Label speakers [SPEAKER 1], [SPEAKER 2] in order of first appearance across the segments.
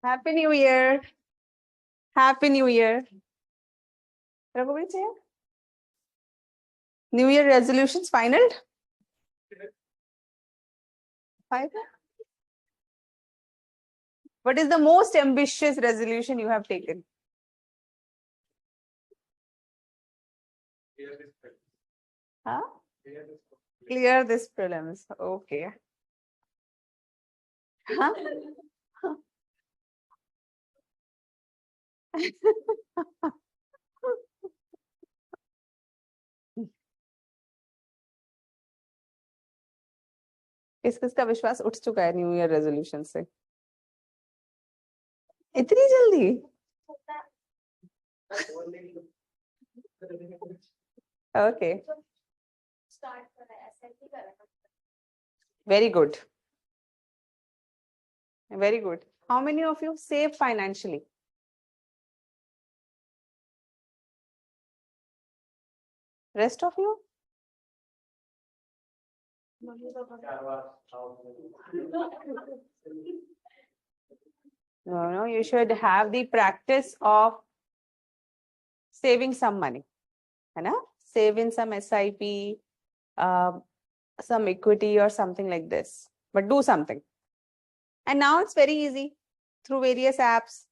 [SPEAKER 1] Happy New Year. Happy New Year. Raghuveer chair. New Year resolutions final? Five. What is the most ambitious resolution you have taken? Huh? Clear this prelims. Okay. Huh? किसका विश्वास उठ चुका है new year resolution से? इतनी जल्दी? Okay. Very good. Very good. How many of you save financially? Rest of you? No, you should have the practice of saving some money. है ना? Save in some SIP, some equity or something like this. But do something. And now it's very easy through various apps.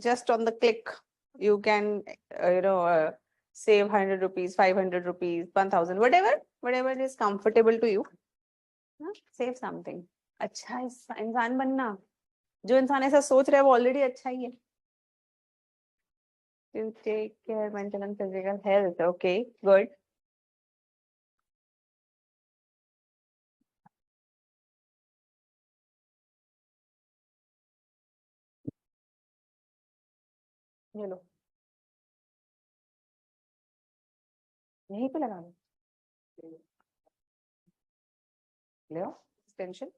[SPEAKER 1] Just on the click, you can, save 100 rupees, 500 rupees, 1000, whatever is comfortable to you. Save something. अच्छा इंसान बनना. जो इंसान ऐसा सोच रहा है वो ऑलरेडी अच्छा ही है. You take care mental and physical health. Okay, good. ये लो. यहीं पे लगा लो. ले आओ extension.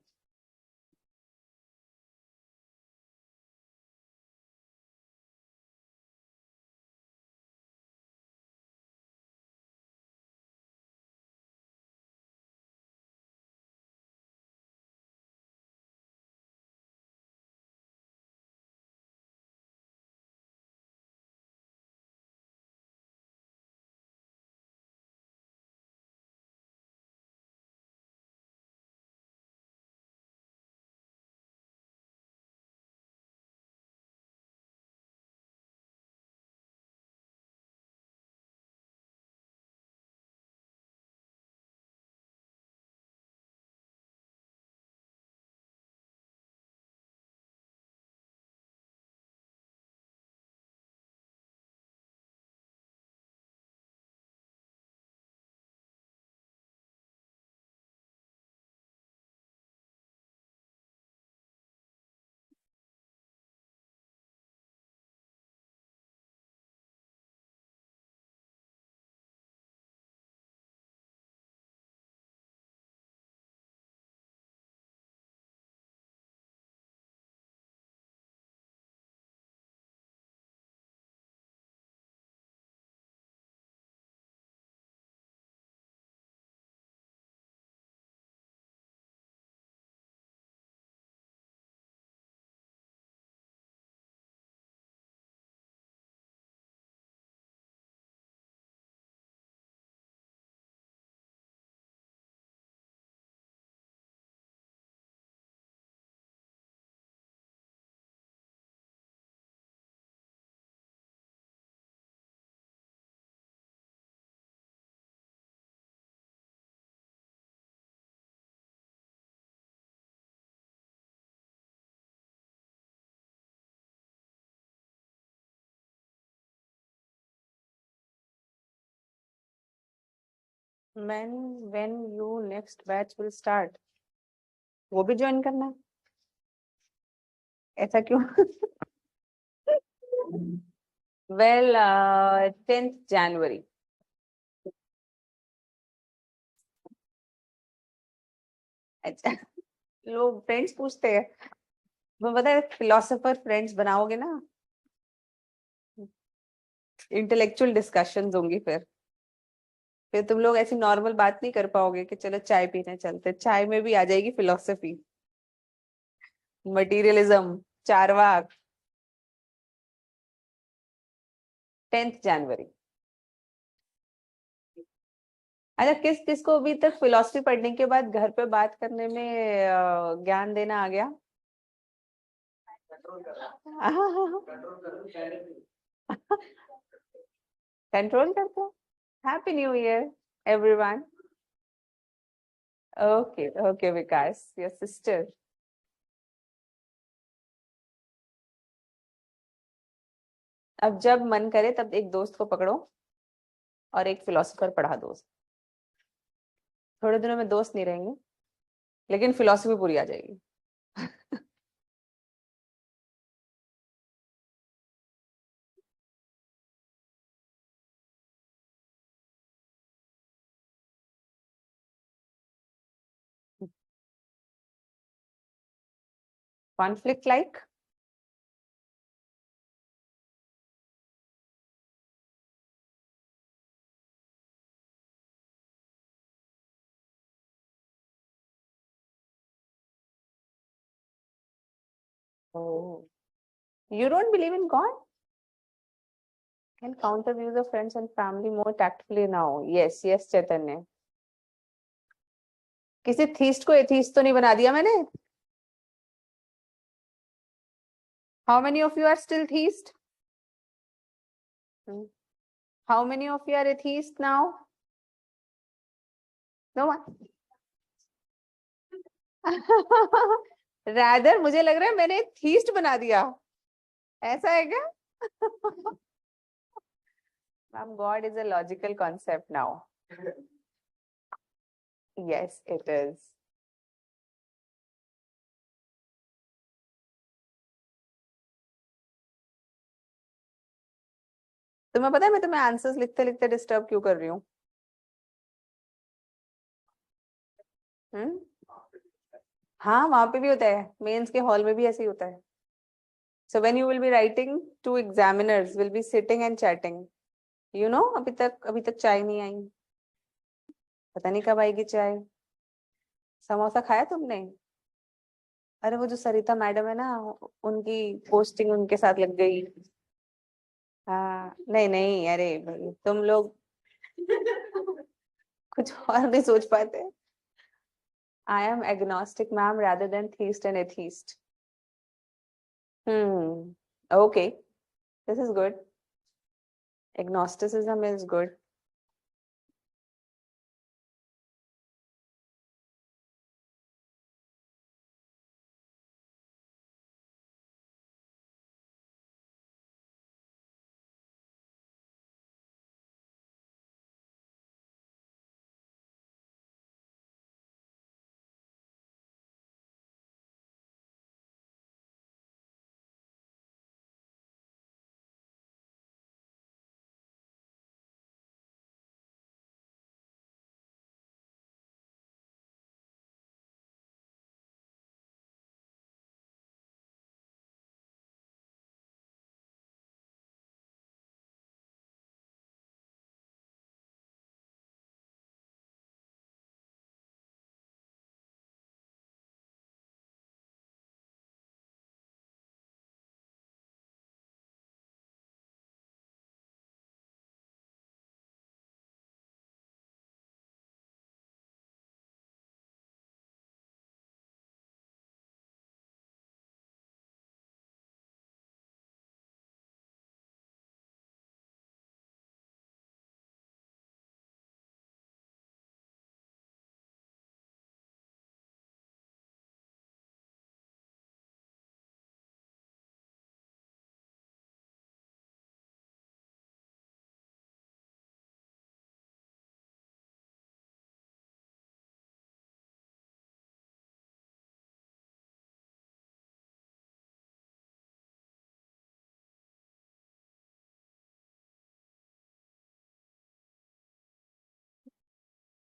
[SPEAKER 1] When you next batch will start? वो भी ज्वाइन करना है? ऐसा क्यों? Well, 10th January. अच्छा, लोग फ्रेंड्स पूछते हैं. मैं पता है फिलोसोफर फ्रेंड्स बनाओगे ना, इंटेलेक्चुअल डिस्कशंस होंगी. फिर तुम लोग ऐसी नॉर्मल बात नहीं कर पाओगे कि चलो चाय पीने चलते. चाय में भी आ जाएगी फिलोसफी, मटेरियलिज्म, चारवाक 10th जनवरी। अच्छा, किस किस को अभी तक फिलोसफी पढ़ने के बाद घर पे बात करने में ज्ञान देना आ गया? कंट्रोल करते हो। Happy new year everyone. Okay okay Vikas, your sister. अब जब मन करे तब एक दोस्त को पकड़ो और एक फिलोसफर पढ़ा दो। थोड़े दिनों में दोस्त नहीं रहेंगे, लेकिन फिलोसफी पूरी आ जाएगी। Conflict like? Oh, you don't believe in God? Can counter views of friends and family more tactfully now. Yes, yes, चैतन्य। किसी थीस्ट को एथीस्ट तो नहीं बना दिया मैंने? How many of you are still theist? How many of you are atheist now? No one. Rather, मुझे लग रहा है मैंने थीस्ट बना दिया। ऐसा है क्या? Ma'am, God is a logical concept now. Yes, it is. तुम्हें पता है मैं तुम्हें आंसर्स लिखते लिखते डिस्टर्ब क्यों कर रही हूँ? हाँ, वहां पे भी होता है, मेंस के हॉल में भी ऐसे ही होता है। So when you will be writing, two examiners will be sitting and chatting. You know, अभी तक चाय नहीं आई। पता नहीं कब आएगी चाय। समोसा खाया तुमने? अरे वो जो सरिता मैडम है ना, उनकी पोस्टिंग उनके साथ लग गई। हाँ, नहीं नहीं, अरे भाई तुम लोग कुछ और नहीं सोच पाते। I am agnostic, ma'am, rather than theist and atheist. Okay, this is good. Agnosticism is good.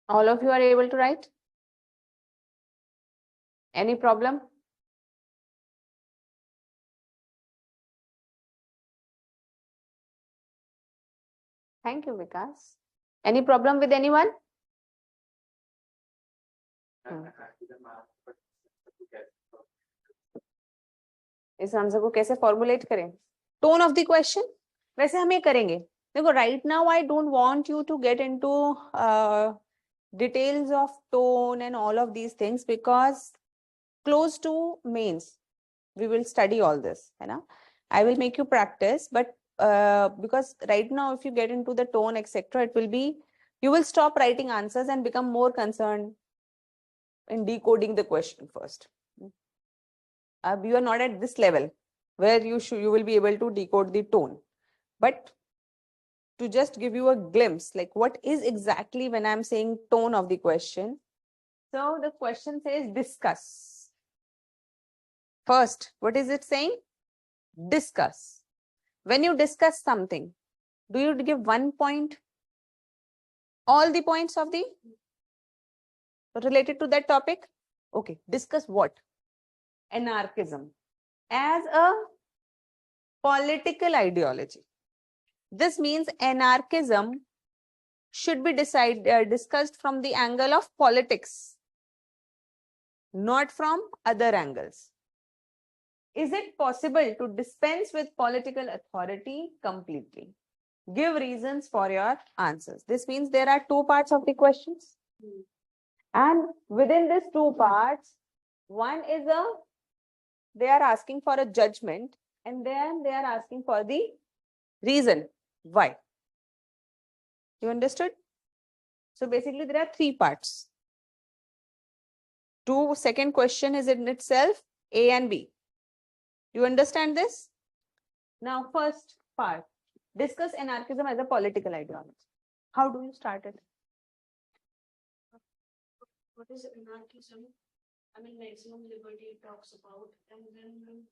[SPEAKER 1] All of you are able to write? Any problem? Thank you, Vikas. Any problem with anyone? इस answer को कैसे formulate करें? Tone of the question वैसे हम ये करेंगे. देखो, right now I don't want you to get into details of tone and all of these things, because close to mains we will study all this, है ना? I will make you practice, but because right now if you get into the tone etc, it will be, you will stop writing answers and become more concerned in decoding the question first. You are not at this level where you will be able to decode the tone, but to just give you a glimpse like what is exactly when I'm saying tone of the question. So the question says discuss. First, what is it saying? Discuss. When you discuss something, do you give one point, all the points of the related to that topic? Okay, discuss what? Anarchism as a political ideology. This means anarchism should be discussed from the angle of politics, not from other angles. Is it possible to dispense with political authority completely? Give reasons for your answers. This means there are two parts of the questions. And within these two parts, one is they are asking for a judgment, and then they are asking for the reason why. You understood? So basically there are three parts. Second question is in itself A and B. You understand this? Now first part, discuss anarchism as a political ideology. How do you start it?
[SPEAKER 2] What is anarchism? I mean, maximum liberty it talks about, and then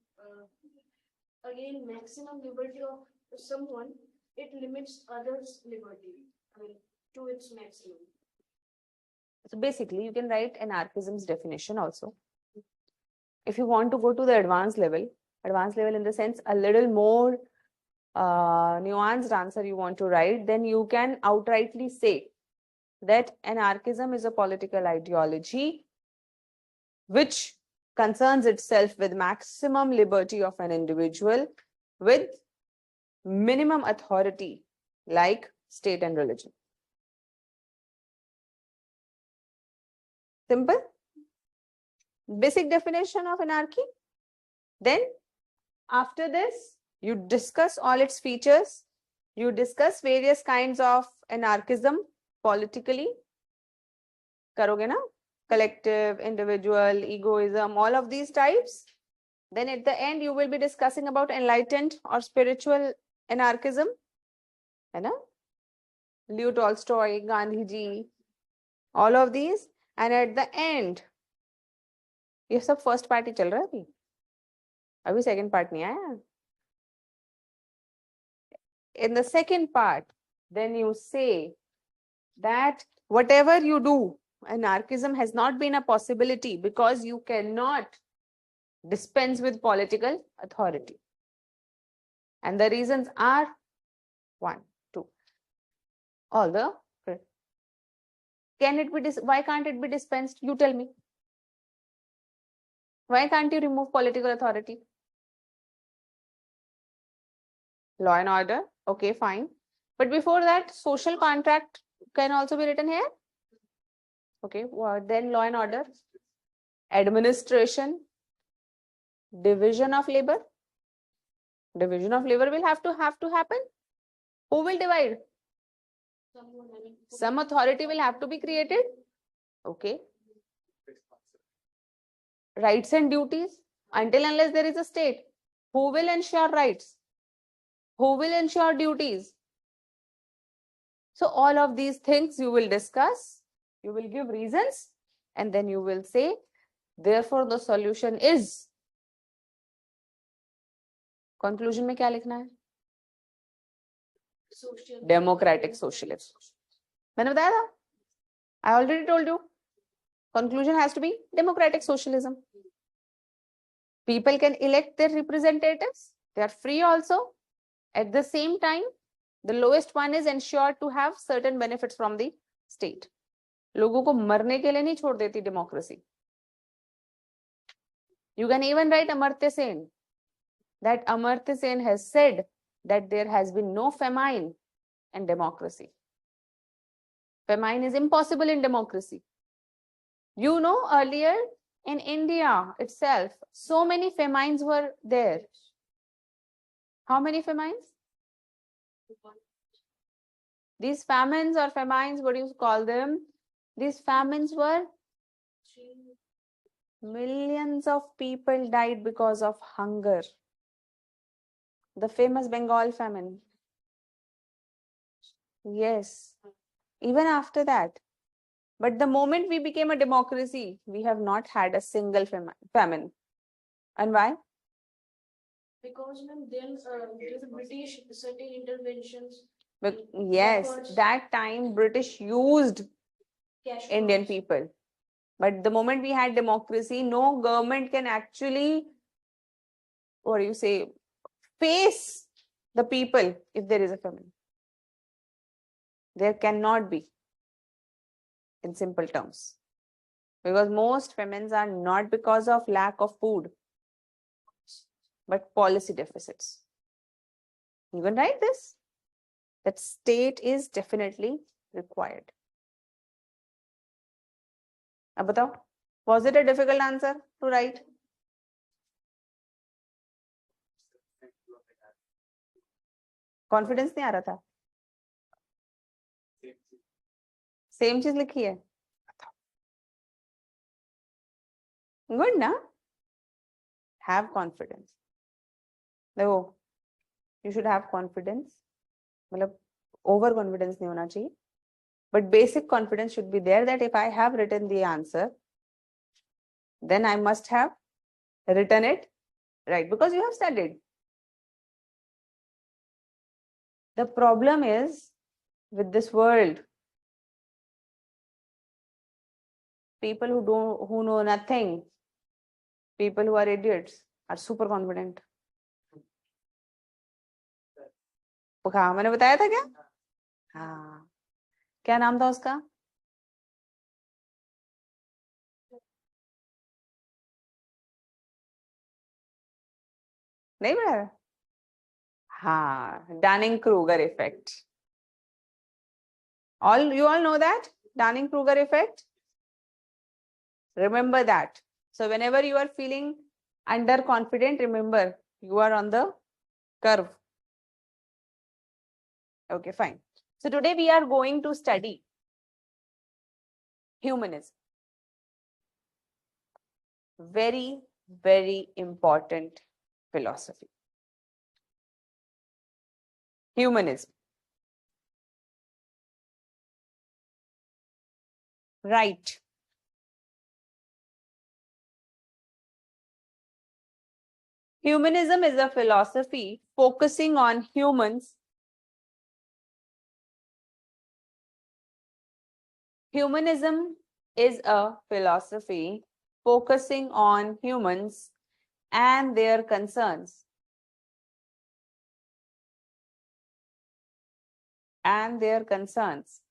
[SPEAKER 2] again, maximum liberty of someone, it limits others' liberty, I mean, to its maximum.
[SPEAKER 1] So basically, you can write anarchism's definition also. If you want to go to the advanced level in the sense a little more nuanced answer you want to write, then you can outrightly say that anarchism is a political ideology which concerns itself with maximum liberty of an individual with minimum authority like state and religion. Simple. Basic definition of anarchy. Then after this, you discuss all its features. You discuss various kinds of anarchism politically. Karoge na? Collective, individual, egoism, all of these types. Then at the end, you will be discussing about enlightened or spiritual anarchism. है ना? Leo Tolstoy, Gandhi ji, all of these. And at the end, ये सब first part ही चल रहा है अभी second part नहीं आया. In the second part, then you say that whatever you do, anarchism has not been a possibility because you cannot dispense with political authority. And the reasons are 1, 2. All the why can't it be dispensed? You tell me. Why can't you remove political authority? Law and order. Okay, fine. But before that, social contract can also be written here. Okay, then law and order. Administration. Division of labor. Division of labor will have to happen. Who will divide? Some authority will have to be created. Okay. Rights and duties. Until unless there is a state, who will ensure rights? Who will ensure duties? So all of these things you will discuss, you will give reasons, and then you will say, therefore the solution is. Conclusion में क्या लिखना है? Democratic socialism. मैंने बताया था? I already told you. Conclusion has to be democratic socialism. People can elect their representatives. They are free also. At the same time, the lowest one is ensured to have certain benefits from the state. लोगों को मरने के लिए नहीं छोड़ देती democracy. You can even write Amartya Sen. that Amartya Sen has said that there has been no famine in democracy. Famine is impossible in democracy. You know, earlier in India itself, so many famines were there. How many famines? These famines or famines, what do you call them? These famines were millions of people died because of hunger. The famous Bengal famine. Yes, even after that. But the moment we became a democracy, we have not had a single famine. And why?
[SPEAKER 2] Because then due to British certain interventions,
[SPEAKER 1] Yes,
[SPEAKER 2] efforts,
[SPEAKER 1] that time British used
[SPEAKER 2] cash
[SPEAKER 1] Indian
[SPEAKER 2] crops.
[SPEAKER 1] people. But the moment we had democracy, no government can actually, what do you say, face the people if there is a famine. There cannot be, in simple terms. Because most famines are not because of lack of food, but policy deficits. You can write this. That state is definitely required. अब बताओ, was it a difficult answer to write? Confidence नहीं आ रहा था. Same चीज लिखी है. Good ना? Have confidence. देखो, you should have confidence. मतलब over confidence नहीं होना चाहिए. But basic confidence should be there that if I have written the answer, then I must have written it right because you have studied. The problem is with this world, people who know nothing, people who are idiots are super confident. हाँ, मैंने बताया था क्या? हाँ, क्या नाम था उसका? नहीं बताया? हाँ, Dunning-Kruger effect. You all know that Dunning-Kruger effect. Remember that. So whenever you are feeling underconfident, remember you are on the curve. Okay, fine. So today we are going to study humanism. Very, very important philosophy. Humanism. Right. Humanism is a philosophy focusing on humans. Humanism is a philosophy focusing on humans and their concerns. And their concerns.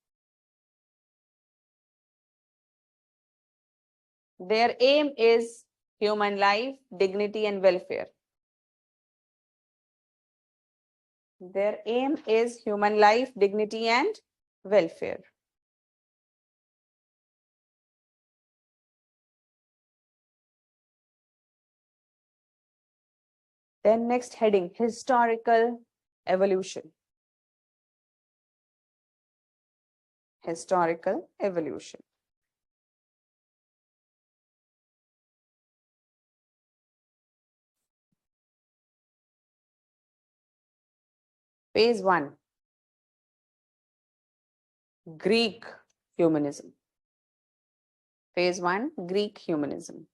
[SPEAKER 1] Their aim is human life, dignity, and welfare. Their aim is human life, dignity, and welfare. Then next heading, historical evolution. Historical evolution. Phase 1. Greek humanism. Phase 1, Greek humanism.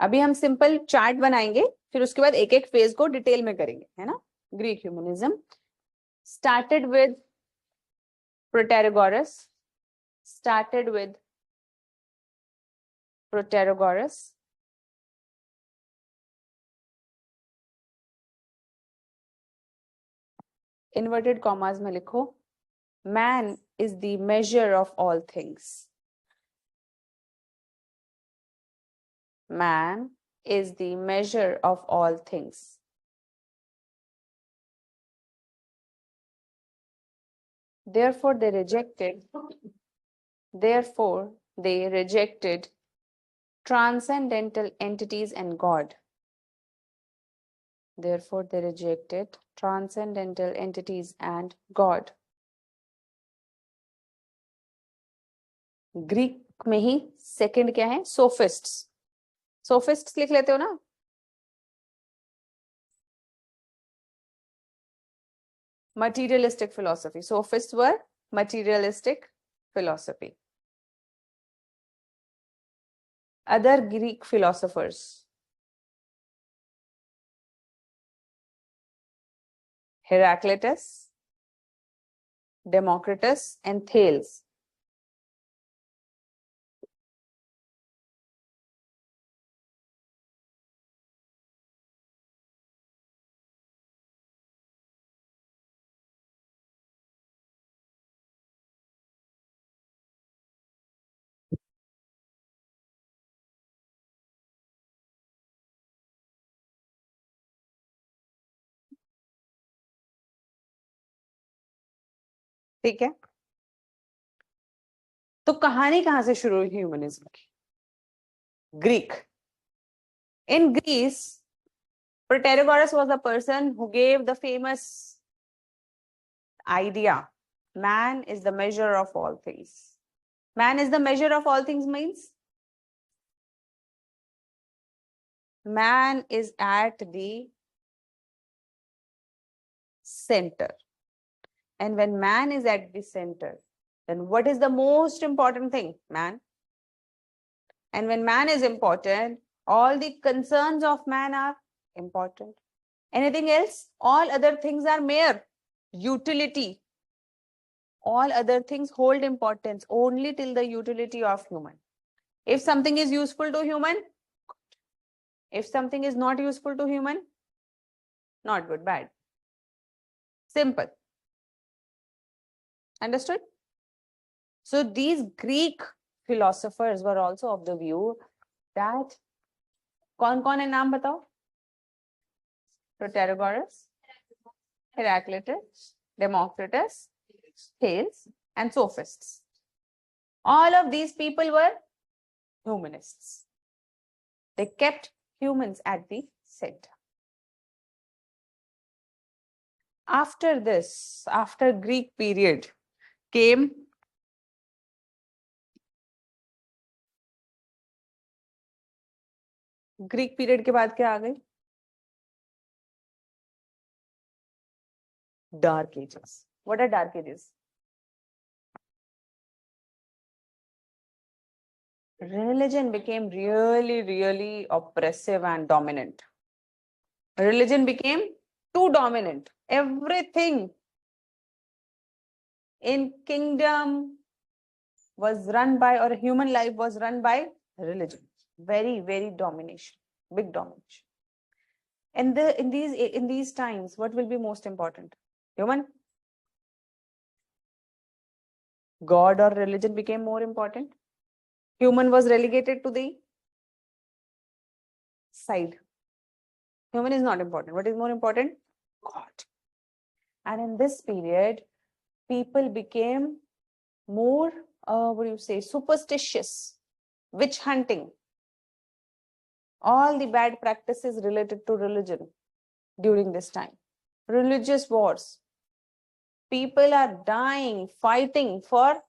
[SPEAKER 1] अभी हम simple chart बनाएंगे, फिर उसके बाद एक एक phase को detail में करेंगे, है ना? Greek humanism started with Protagoras. Started with Protagoras. Inverted commas में लिखो, man is the measure of all things. man is the measure of all things. Therefore, they rejected transcendental entities and God. Therefore, they rejected transcendental entities and God. Greek में ही second क्या है? सोफिस्ट्स. सोफिस्ट्स लिख लेते हो ना? Materialistic philosophy. Sophists were materialistic philosophy. Other Greek philosophers. Heraclitus, Democritus, and Thales. ठीक है. तो कहानी कहां से शुरू हुई ह्यूमनिज्म की? Greek. In Greece, Protagoras was the person who gave the famous idea, man is the measure of all things. Man is the measure of all things means man is at the center. And when man is at the center, then what is the most important thing? Man. And when man is important, all the concerns of man are important. Anything else? All other things are mere utility. All other things hold importance only till the utility of human. If something is useful to human, if something is not useful to human, not good, bad. Simple. Understood? So these Greek philosophers were also of the view that कौन कौन है नाम बताओ? Protagoras, Heraclitus, Democritus, Thales, and Sophists. All of these people were humanists. They kept humans at the center. After this, after Greek period, came Greek period के बाद क्या आ गई? Dark Ages. What are Dark Ages? Religion became really oppressive and dominant. Religion became too dominant. Everything in kingdom was run by, or human life was run by religion. Very domination, big domination. And in these times, what will be most important? Human? God or religion became more important. Human was relegated to the side. Human is not important. What is more important? God. And in this period, people became more, superstitious, witch hunting, all the bad practices related to religion during this time. Religious wars. People are dying, fighting for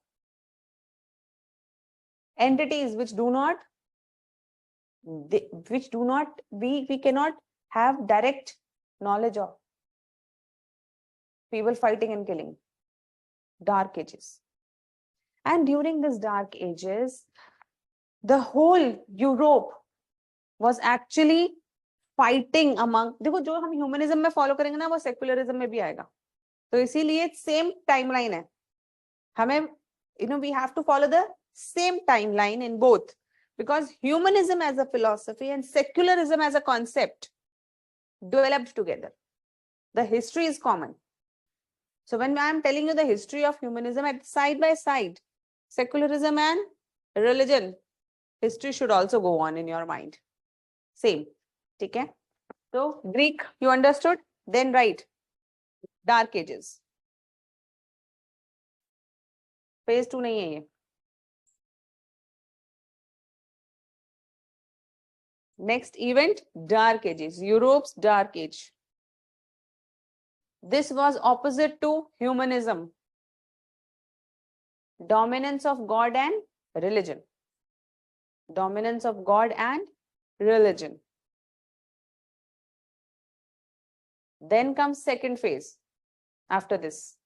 [SPEAKER 1] entities which we cannot have direct knowledge of. People fighting and killing. Dark Ages. And during this Dark Ages, the whole Europe was actually fighting among, देखो जो हम humanism में follow करेंगे ना वो secularism में भी आएगा, तो इसीलिए सेम टाइमलाइन है हमें, we have to follow the same timeline in both, because humanism as a philosophy and secularism as a concept developed together. The history is common. So when I am telling you the history of humanism at side by side, secularism and religion, history should also go on in your mind. same. ठीक है? So Greek, you understood? Then write Dark Ages. Phase 2 नहीं है ये. Next event, Dark Ages, Europe's Dark Age. This was opposite to humanism. Dominance of God and religion. Dominance of God and religion. Then comes second phase after this.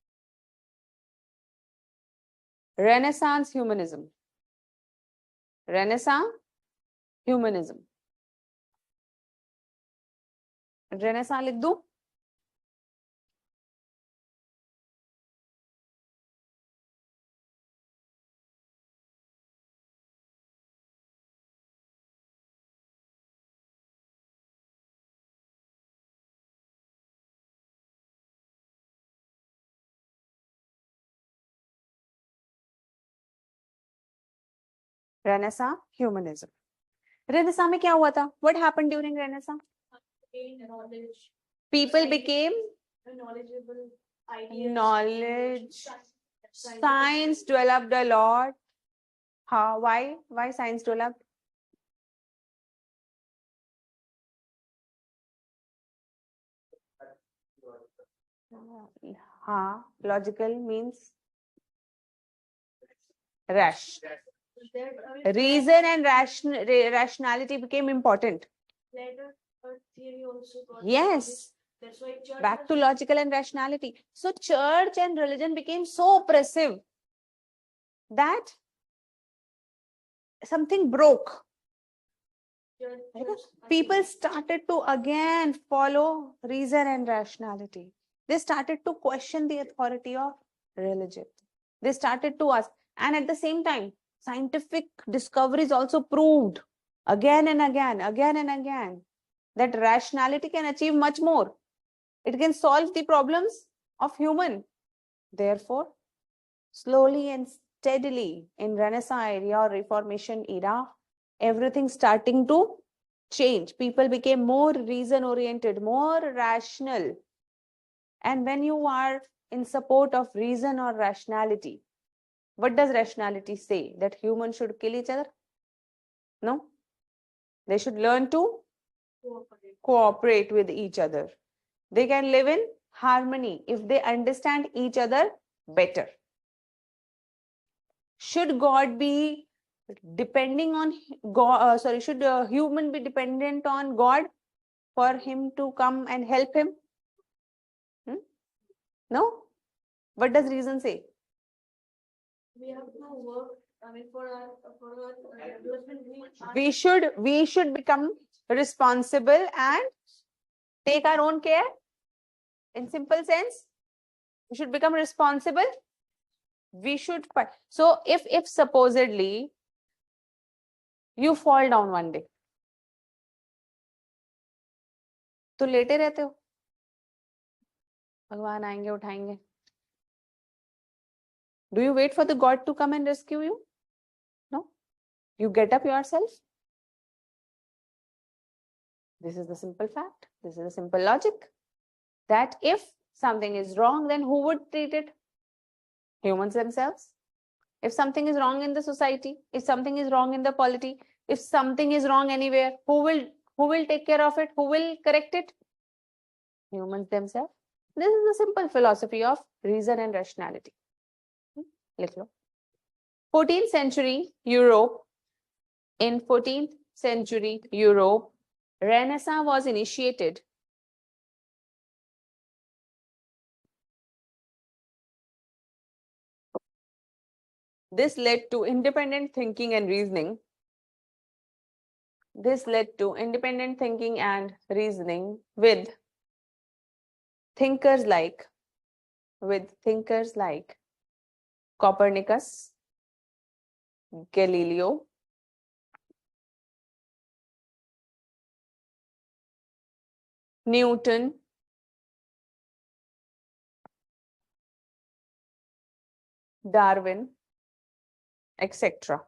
[SPEAKER 1] Renaissance humanism. Renaissance humanism. Renaissance लिख दूं? Renaissance humanism. Renaissance में क्या हुआ था? What happened during Renaissance?
[SPEAKER 2] Gain knowledge.
[SPEAKER 1] People became
[SPEAKER 2] Knowledgeable ideas.
[SPEAKER 1] knowledge. Science developed a lot. How? Why? Why science developed? Logical means rash. Reason and rationality became important.
[SPEAKER 2] Later, theory also got
[SPEAKER 1] Yes.
[SPEAKER 2] established. That's why church
[SPEAKER 1] Back to logical and rationality. So church and religion became so oppressive that something broke. People started to again follow reason and rationality. They started to question the authority of religion. They started to ask, and at the same time, scientific discoveries also proved again and again that rationality can achieve much more. It can solve the problems of human. Therefore, slowly and steadily in Renaissance area or Reformation era, everything starting to change. People became more reason oriented, more rational. And when you are in support of reason or rationality, what does rationality say? That humans should kill each other? No. They should learn to cooperate with each other. They can live in harmony if they understand each other better. Should God be depending on God? Should a human be dependent on God for him to come and help him? No. What does reason say?
[SPEAKER 2] we have to work. I mean, for our development,
[SPEAKER 1] We should become responsible and take our own care. In simple sense, we should become responsible. We should. So if supposedly you fall down one day, तो लेटे रहते हो, भगवान आएंगे उठाएंगे. Do you wait for the God to come and rescue you? No. You get up yourself. This is the simple fact. This is the simple logic. That if something is wrong, then who would treat it? Humans themselves. If something is wrong in the society, if something is wrong in the polity, if something is wrong anywhere, who will take care of it? Who will correct it? Humans themselves. This is the simple philosophy of reason and rationality. लिख लो. 14th century Europe. In 14th century Europe, Renaissance was initiated. This led to independent thinking and reasoning. This led to independent thinking and reasoning with thinkers like Copernicus, Galileo, Newton, Darwin, etc.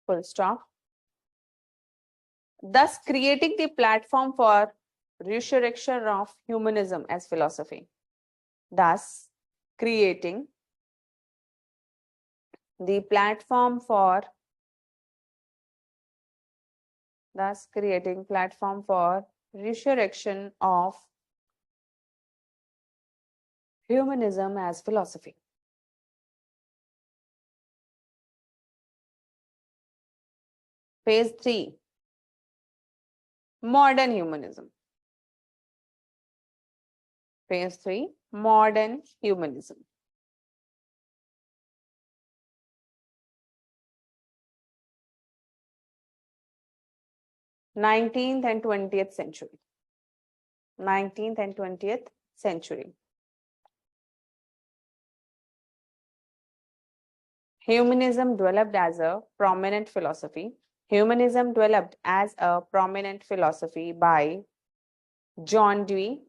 [SPEAKER 1] full stop. Thus creating the platform for resurrection of humanism as philosophy. Thus creating the platform for resurrection of humanism as philosophy. Phase 3, modern humanism. Phase 3, modern humanism. 19th and 20th century. 19th and 20th century. Humanism developed as a prominent philosophy. Humanism developed as a prominent philosophy by John Dewey,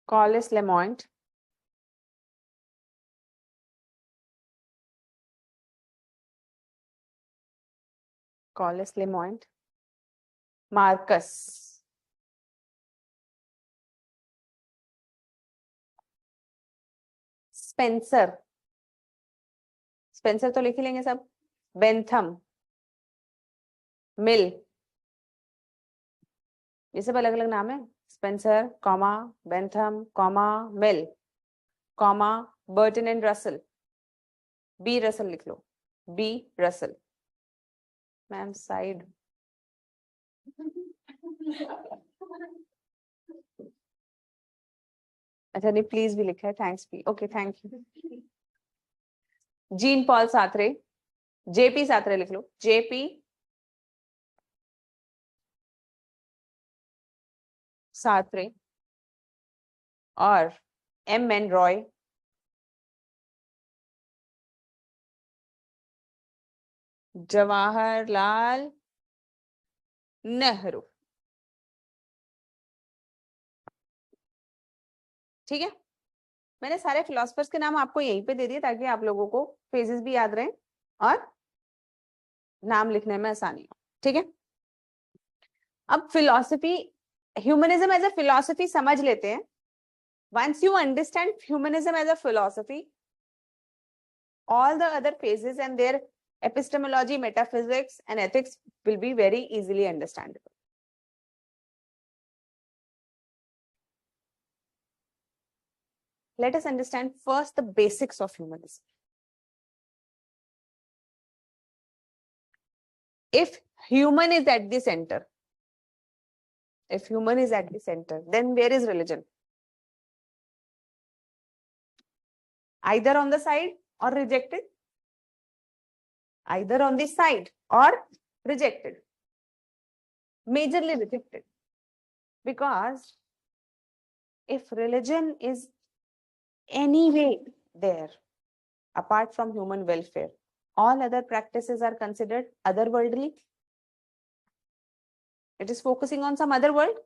[SPEAKER 1] Collis Lamont, Marcus Spencer, Spencer तो लिख ही लेंगे सब, Bentham, मिल, ये सब अलग अलग नाम है, Spencer comma Bentham comma Mill comma Burton and Russell, B Russell लिख लो, बी रसल, मैम साइड, अच्छा नहीं प्लीज भी लिखा है, थैंक्स भी, okay thank you, Jean Paul Sartre, JP Sartre लिख लो, जेपी साथरे और एम एन रॉय, जवाहरलाल नेहरू। ठीक है, मैंने सारे फिलोसफर्स के नाम आपको यहीं पे दे दिए ताकि आप लोगों को फेजेस भी याद रहें और नाम लिखने में आसानी हो। ठीक है, अब philosophy, humanism as a philosophy समझ लेते हैं। Once you understand humanism as a philosophy, all the other phases and their epistemology, metaphysics and ethics will be very easily understandable. Let us understand first the basics of humanism. If human is at the center, then where is religion? Either on the side or rejected. Either on the side or rejected. Majorly rejected. Because if religion is anyway there, apart from human welfare, all other practices are considered otherworldly. It is focusing on some other world.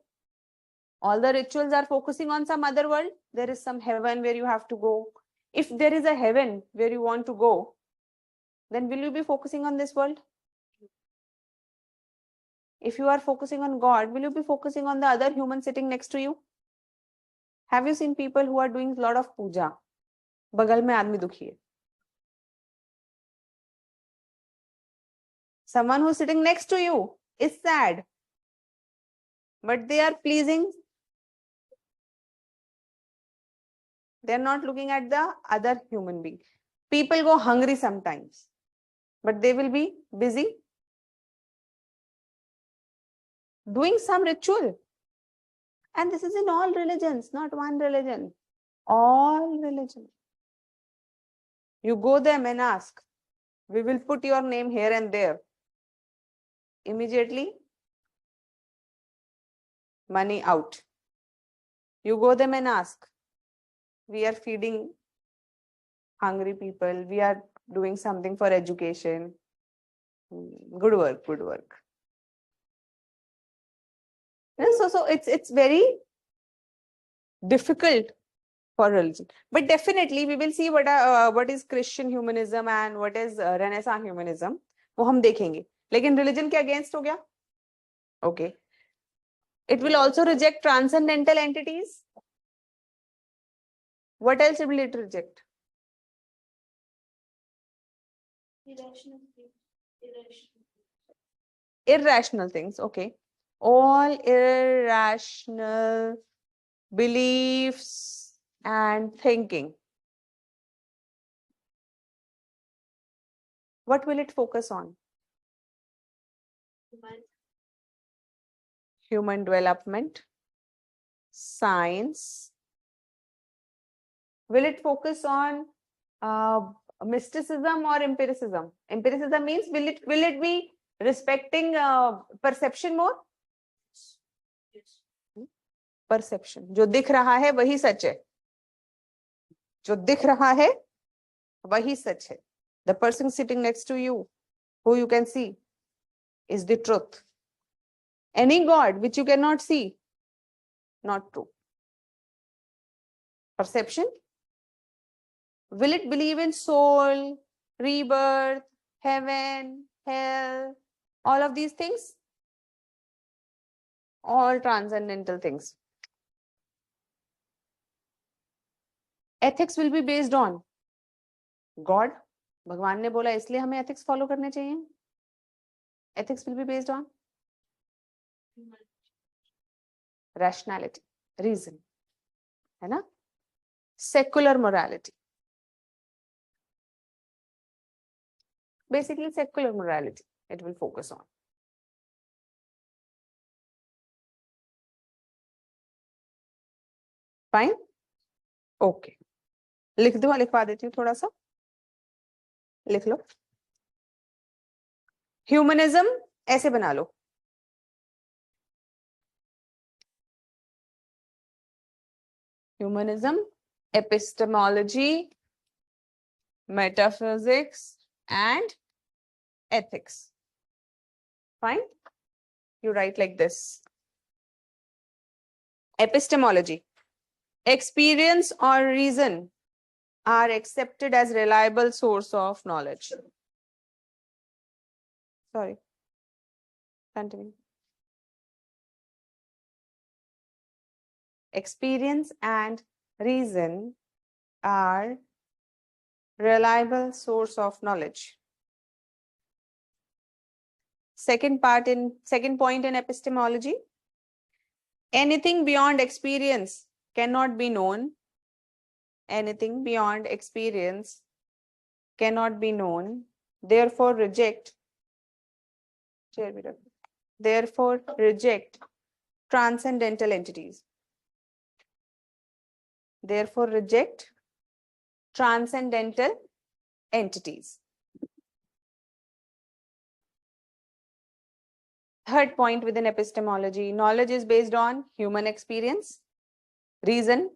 [SPEAKER 1] All the rituals are focusing on some other world. There is some heaven where you have to go. If there is a heaven where you want to go, then will you be focusing on this world? If you are focusing on God, will you be focusing on the other human sitting next to you? Have you seen people who are doing a lot of puja? बगल में आदमी दुखी है. Someone who is sitting next to you is sad, but they are pleasing. They are not looking at the other human being. People go hungry sometimes, but they will be busy doing some ritual. And this is in all religions, not one religion. All religions. You go them and ask, we will put your name here and there. Immediately, money out. You go them and ask, we are feeding hungry people, we are doing something for education. Good work, good work. So it's very difficult for religion, but definitely we will see what is Christian humanism and what is Renaissance humanism. वो हम देखेंगे. लेकिन religion के against हो गया. Okay. It will also reject transcendental entities. What else will it reject?
[SPEAKER 2] Irrational things.
[SPEAKER 1] Irrational things. Okay. All irrational beliefs and thinking. What will it focus on? Human development, science. Will it focus on mysticism or empiricism? Empiricism means will it be respecting perception more?
[SPEAKER 2] Yes.
[SPEAKER 1] Perception. जो दिख रहा है वही सच है. जो दिख रहा है वही सच है. The person sitting next to you, who you can see, is the truth. Any God which you cannot see, not true. Perception. Will it believe in soul, rebirth, heaven, hell, all of these things? All transcendental things. Ethics will be based on God. भगवान ने बोला इसलिए हमें ethics follow करने चाहिए. Ethics will be based on rationality, reason, है ना? Secular morality. Basically, secular morality it will focus on. Fine? Okay. लिख दो, लिखवा देती हूँ थोड़ा सा. लिख लो. ह्यूमनिज्म ऐसे बना लो. Humanism, epistemology, metaphysics, and ethics. Fine? You write like this. Epistemology. Experience or reason are accepted as reliable source of knowledge. Sorry. Continue. Experience and reason are reliable source of knowledge. Second point in epistemology. Anything beyond experience cannot be known. Anything beyond experience cannot be known. Therefore, reject. Therefore, reject transcendental entities. Therefore, reject transcendental entities. Third point within epistemology, knowledge is based on human experience. Reason,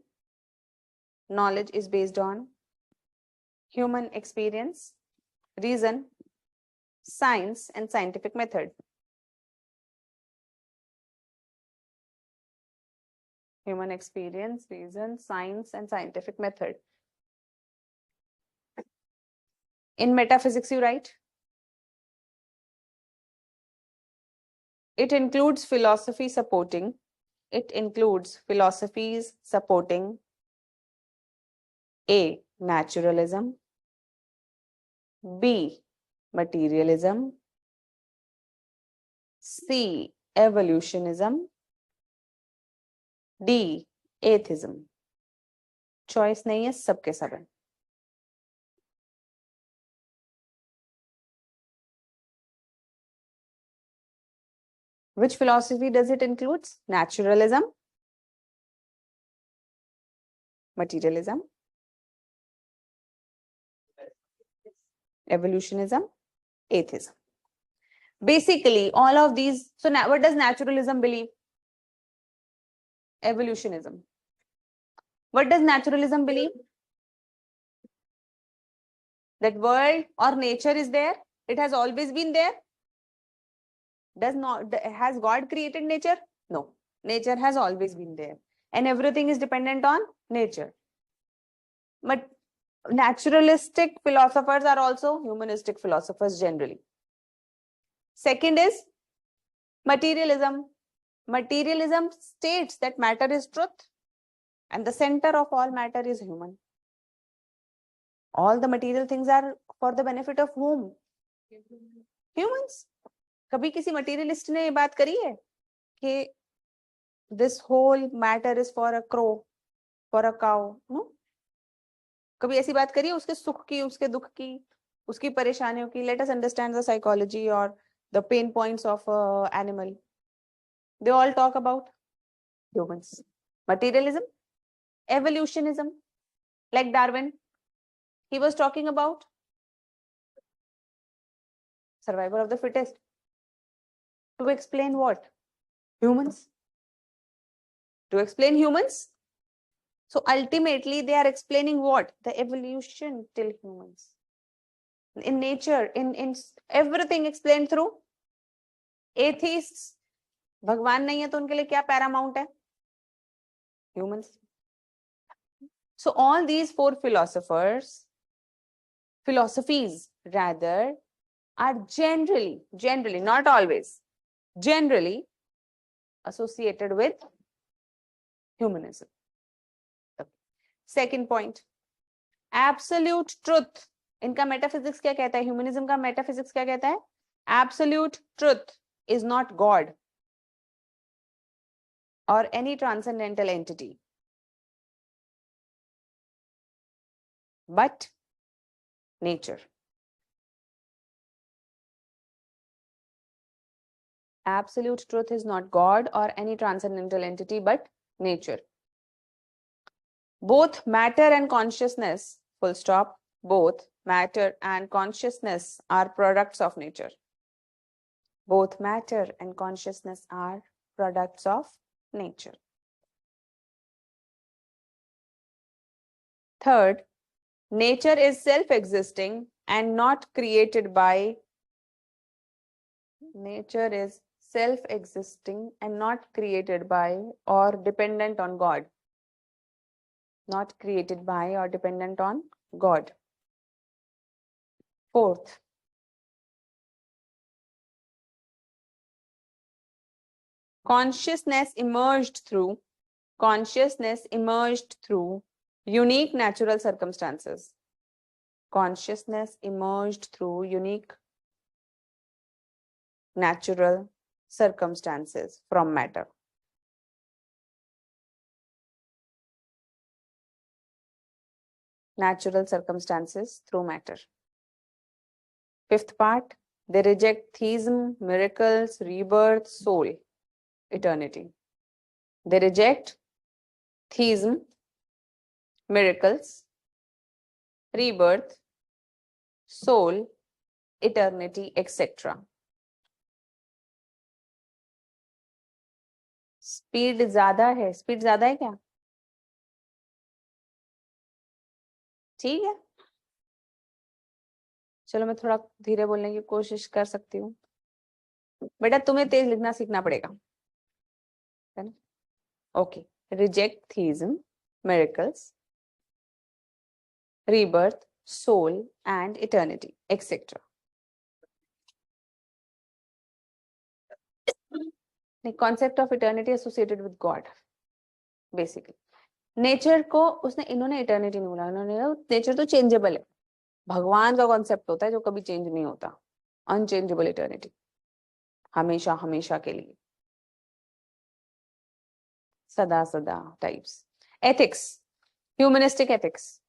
[SPEAKER 1] knowledge is based on human experience, reason, science, and scientific method. Human experience, reason, science, and scientific method. In metaphysics, you write, it includes philosophies supporting A, naturalism, B, materialism, C, evolutionism, D, atheism. Choice नहीं है, सबके सब है. Which philosophy does it include? Naturalism, materialism, evolutionism, atheism. Basically, all of these. So now, what does naturalism believe? Evolutionism. What does naturalism believe? That world or nature is there. It has always been there. Has God created nature? No. Nature has always been there, and everything is dependent on nature. But naturalistic philosophers are also humanistic philosophers generally. Second is materialism. Materialism states that matter is truth, and the center of all matter is human. All the material things are for the benefit of whom? Humans. कभी किसी materialist ने ये बात करी है कि this whole matter is for a crow, for a cow? No? कभी ऐसी बात करी है उसके सुख की, उसके दुख की, उसकी परेशानियों की? Let us understand the psychology or the pain points of an animal. They all talk about humans. Materialism, evolutionism, like Darwin, he was talking about survival of the fittest. To explain what? Humans. To explain humans. So ultimately, they are explaining what? The evolution till humans. In nature, in everything explained through atheists. भगवान नहीं है तो उनके लिए क्या paramount है? Humans. So all these four philosophies rather, are generally, not always, generally associated with humanism. Second point, absolute truth. इनका metaphysics क्या कहता है? Humanism का metaphysics क्या कहता है? Absolute truth is not God or any transcendental entity, but nature. Absolute truth is not God or any transcendental entity, but nature. Both matter and consciousness, full stop, both matter and consciousness are products of nature. Both matter and consciousness are products of nature. Third, nature is self-existing and not created by. Nature is self-existing and not created by or dependent on God. Not created by or dependent on God. Fourth, consciousness emerged through unique natural circumstances. Consciousness emerged through unique natural circumstances from matter. Natural circumstances through matter. Fifth part, they reject theism, miracles, rebirth, soul, eternity. They reject theism, miracles, rebirth, soul, eternity, etc. Speed ज्यादा है? Speed ज्यादा है क्या? ठीक है, चलो मैं थोड़ा धीरे बोलने की कोशिश कर सकती हूँ. बेटा तुम्हें तेज लिखना सीखना पड़ेगा, है ना? Okay, reject theism, miracles, rebirth, soul and eternity, etc. The concept of eternity associated with God, basically. Nature को उसने, इन्होंने इटर्निटी नहीं बोला, इन्होंने नेचर तो चेंजेबल है. भगवान का कॉन्सेप्ट होता है जो कभी चेंज नहीं होता, अनचेंजेबल इटर्निटी, हमेशा हमेशा के लिए, सदा सदा types. Ethics, humanistic ethics.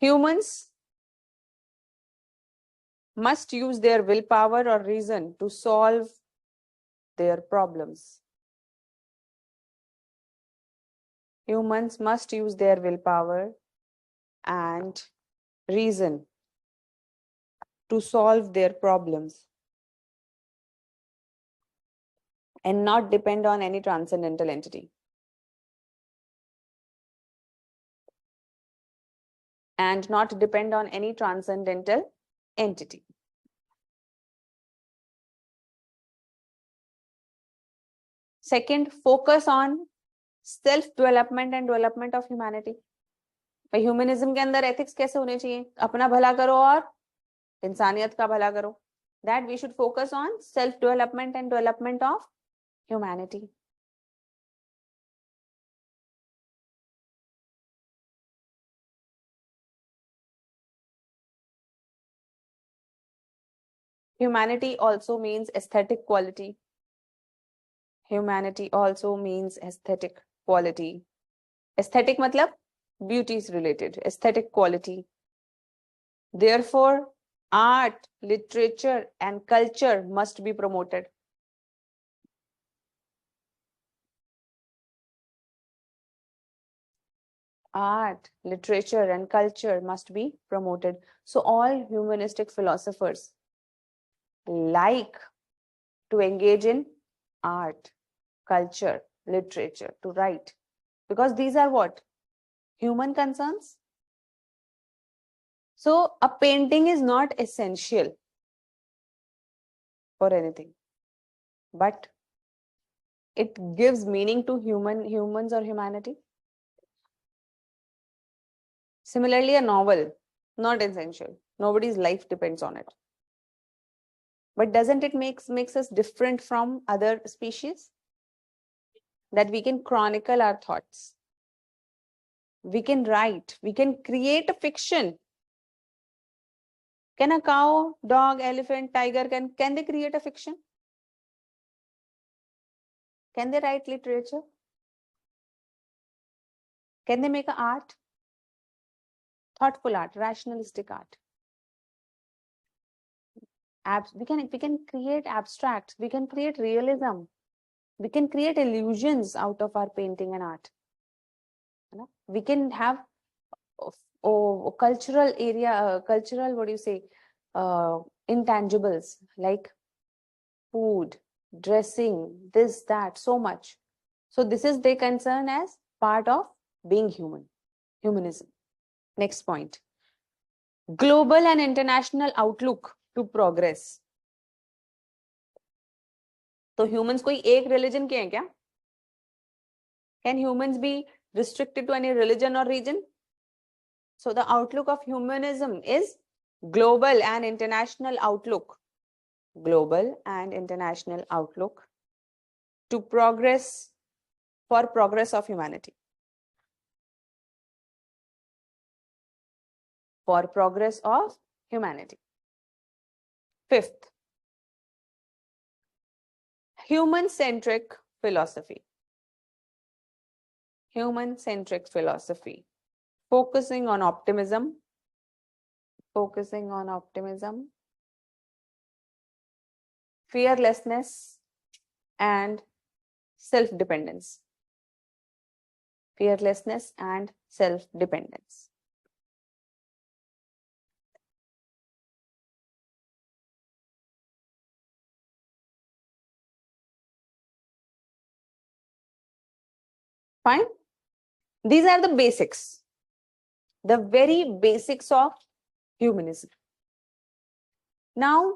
[SPEAKER 1] Humans must use their willpower or reason to solve their problems. Humans must use their willpower and reason to solve their problems and not depend on any transcendental entity. And not depend on any transcendental entity. Second, focus on self development and development of humanity. भाई humanism के अंदर ethics कैसे होने चाहिए? अपना भला करो और इंसानियत का भला करो. That we should focus on self development and development of humanity. Humanity also means aesthetic quality. Humanity also means aesthetic quality. Aesthetic matlab beauty is related. Aesthetic quality. Therefore, art, literature, and culture must be promoted. Art, literature, and culture must be promoted. So all humanistic philosophers like to engage in art, culture, literature, to write. Because these are what? Human concerns. So a painting is not essential for anything, but it gives meaning to humans or humanity. Similarly, a novel, not essential. Nobody's life depends on it. But doesn't it makes us different from other species? That we can chronicle our thoughts. We can write. We can create a fiction. Can a cow, dog, elephant, tiger, can they create a fiction? Can they write literature? Can they make an art? Thoughtful art, rationalistic art. We can create abstracts. We can create realism. We can create illusions out of our painting and art. We can have cultural area, cultural, what do you say, intangibles like food, dressing, this, that, so much. So this is they concern as part of being human, humanism. Next point. Global and international outlook to progress. तो humans कोई एक religion के हैं क्या? Can humans be restricted to any religion or region? So the outlook of humanism is global and international outlook. Global and international outlook to progress, for progress of humanity. For progress of humanity. Fifth, human-centric philosophy. Human-centric philosophy. Focusing on optimism. Focusing on optimism. Fearlessness and self-dependence. Fearlessness and self-dependence. Fine. These are the basics. The very basics of humanism. Now,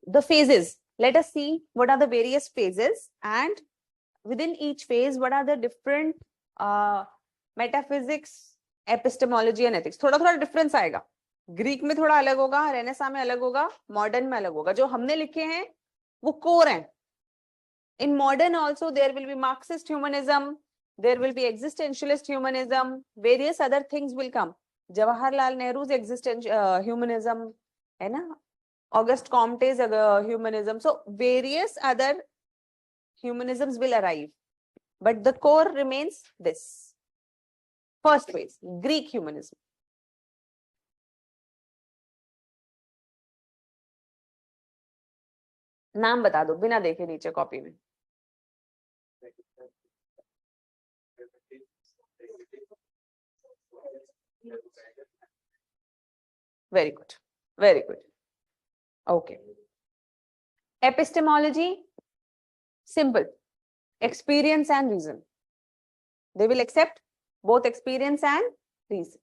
[SPEAKER 1] the phases. Let us see what are the various phases, and within each phase, what are the different metaphysics, epistemology and ethics. थोड़ा थोड़ा difference आएगा. Greek में थोड़ा अलग होगा, renaissance में अलग होगा, मॉडर्न में अलग होगा. जो हमने लिखे हैं वो कोर हैं. In modern also there will be Marxist humanism, there will be existentialist humanism, various other things will come. Jawaharlal Nehru's humanism, है ना? Auguste Comte's humanism. So various other humanisms will arrive, but the core remains this. First phase, Greek humanism. नाम बता दो बिना देखे नीचे copy में. Very good. Very good. Okay. Epistemology, simple. Experience and reason. They will accept both experience and reason.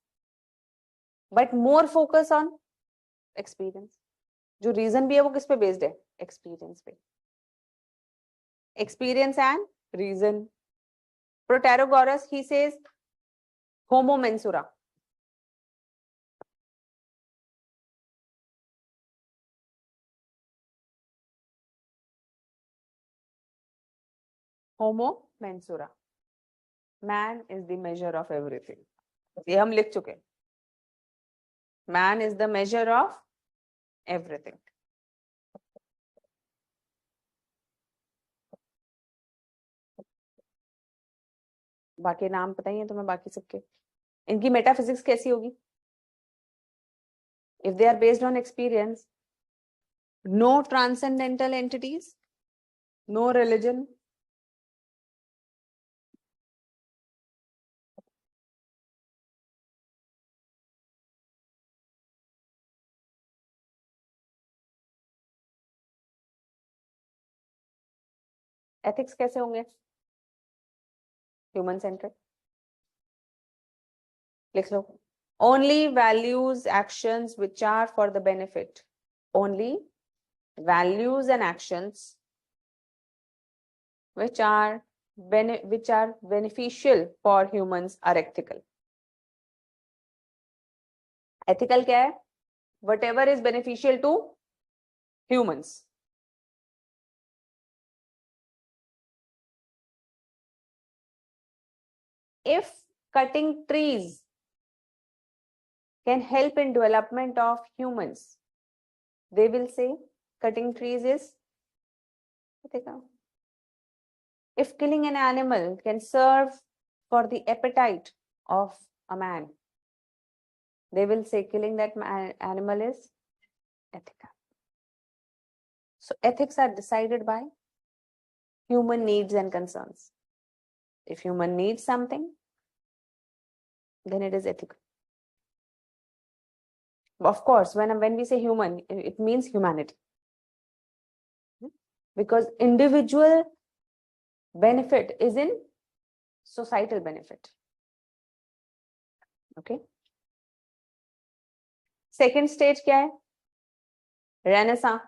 [SPEAKER 1] But more focus on experience. जो reason भी है वो किस पे based है? Experience पे. experience and reason. Protagoras, he says homo mensura. Homo mensura. Man is the measure of everything. ये हम लिख चुके. Man is the measure of everything. बाकी नाम पता ही है तुम्हें बाकी सबके. इनकी मेटाफिजिक्स कैसी होगी? If they are based on experience, no transcendental entities, no religion. Ethics कैसे होंगे? Human centric. लिख लो. Only values, actions which are for the benefit. Only values and actions which are beneficial for humans are ethical. Ethical क्या है? Whatever is beneficial to humans. If cutting trees can help in development of humans, they will say cutting trees is ethical. If killing an animal can serve for the appetite of a man, they will say killing that animal is ethical. So ethics are decided by human needs and concerns. If human needs something, then it is ethical. Of course, when we say human, it means humanity. Because individual benefit is in societal benefit. Okay. Second stage क्या है? Renaissance,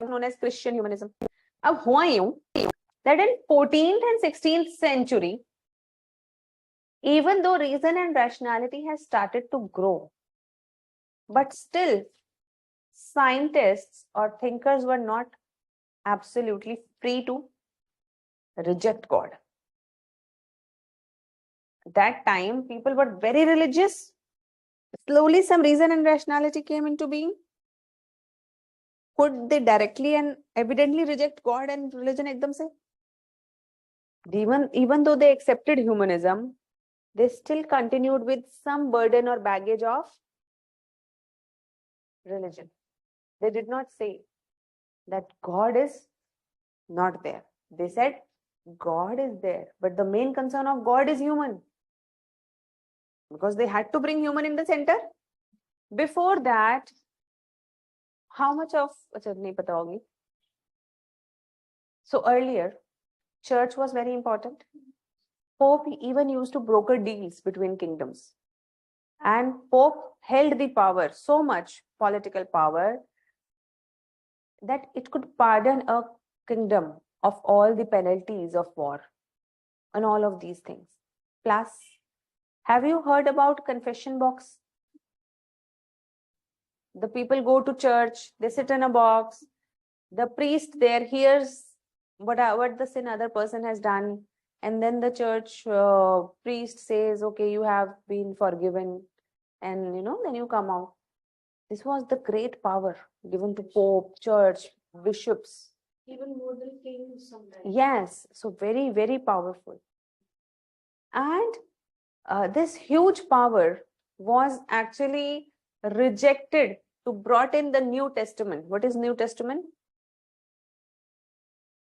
[SPEAKER 1] known as Christian humanism. अब हुआ यूं that in 14th and 16th century, even though reason and rationality has started to grow, but still scientists or thinkers were not absolutely free to reject God. At that time, people were very religious. Slowly, some reason and rationality came into being. Could they directly and evidently reject God and religion ekdam se? Even though they accepted humanism, they still continued with some burden or baggage of religion. They did not say that God is not there. They said God is there, but the main concern of God is human. Because they had to bring human in the center. Before that, how much of nahi pata hogi. So earlier, church was very important. Pope even used to broker deals between kingdoms. And Pope held the power, so much political power, that it could pardon a kingdom of all the penalties of war and all of these things. Plus, have you heard about confession box? The people go to church, they sit in a box, the priest there hears what the sin other person has done, and then the church priest says, okay, you have been forgiven, and then you come out. This was the great power given to Pope, church, bishops.
[SPEAKER 2] Even more than kings sometimes.
[SPEAKER 1] Yes, so very, very powerful. And this huge power was actually rejected to brought in the New Testament. What is New Testament?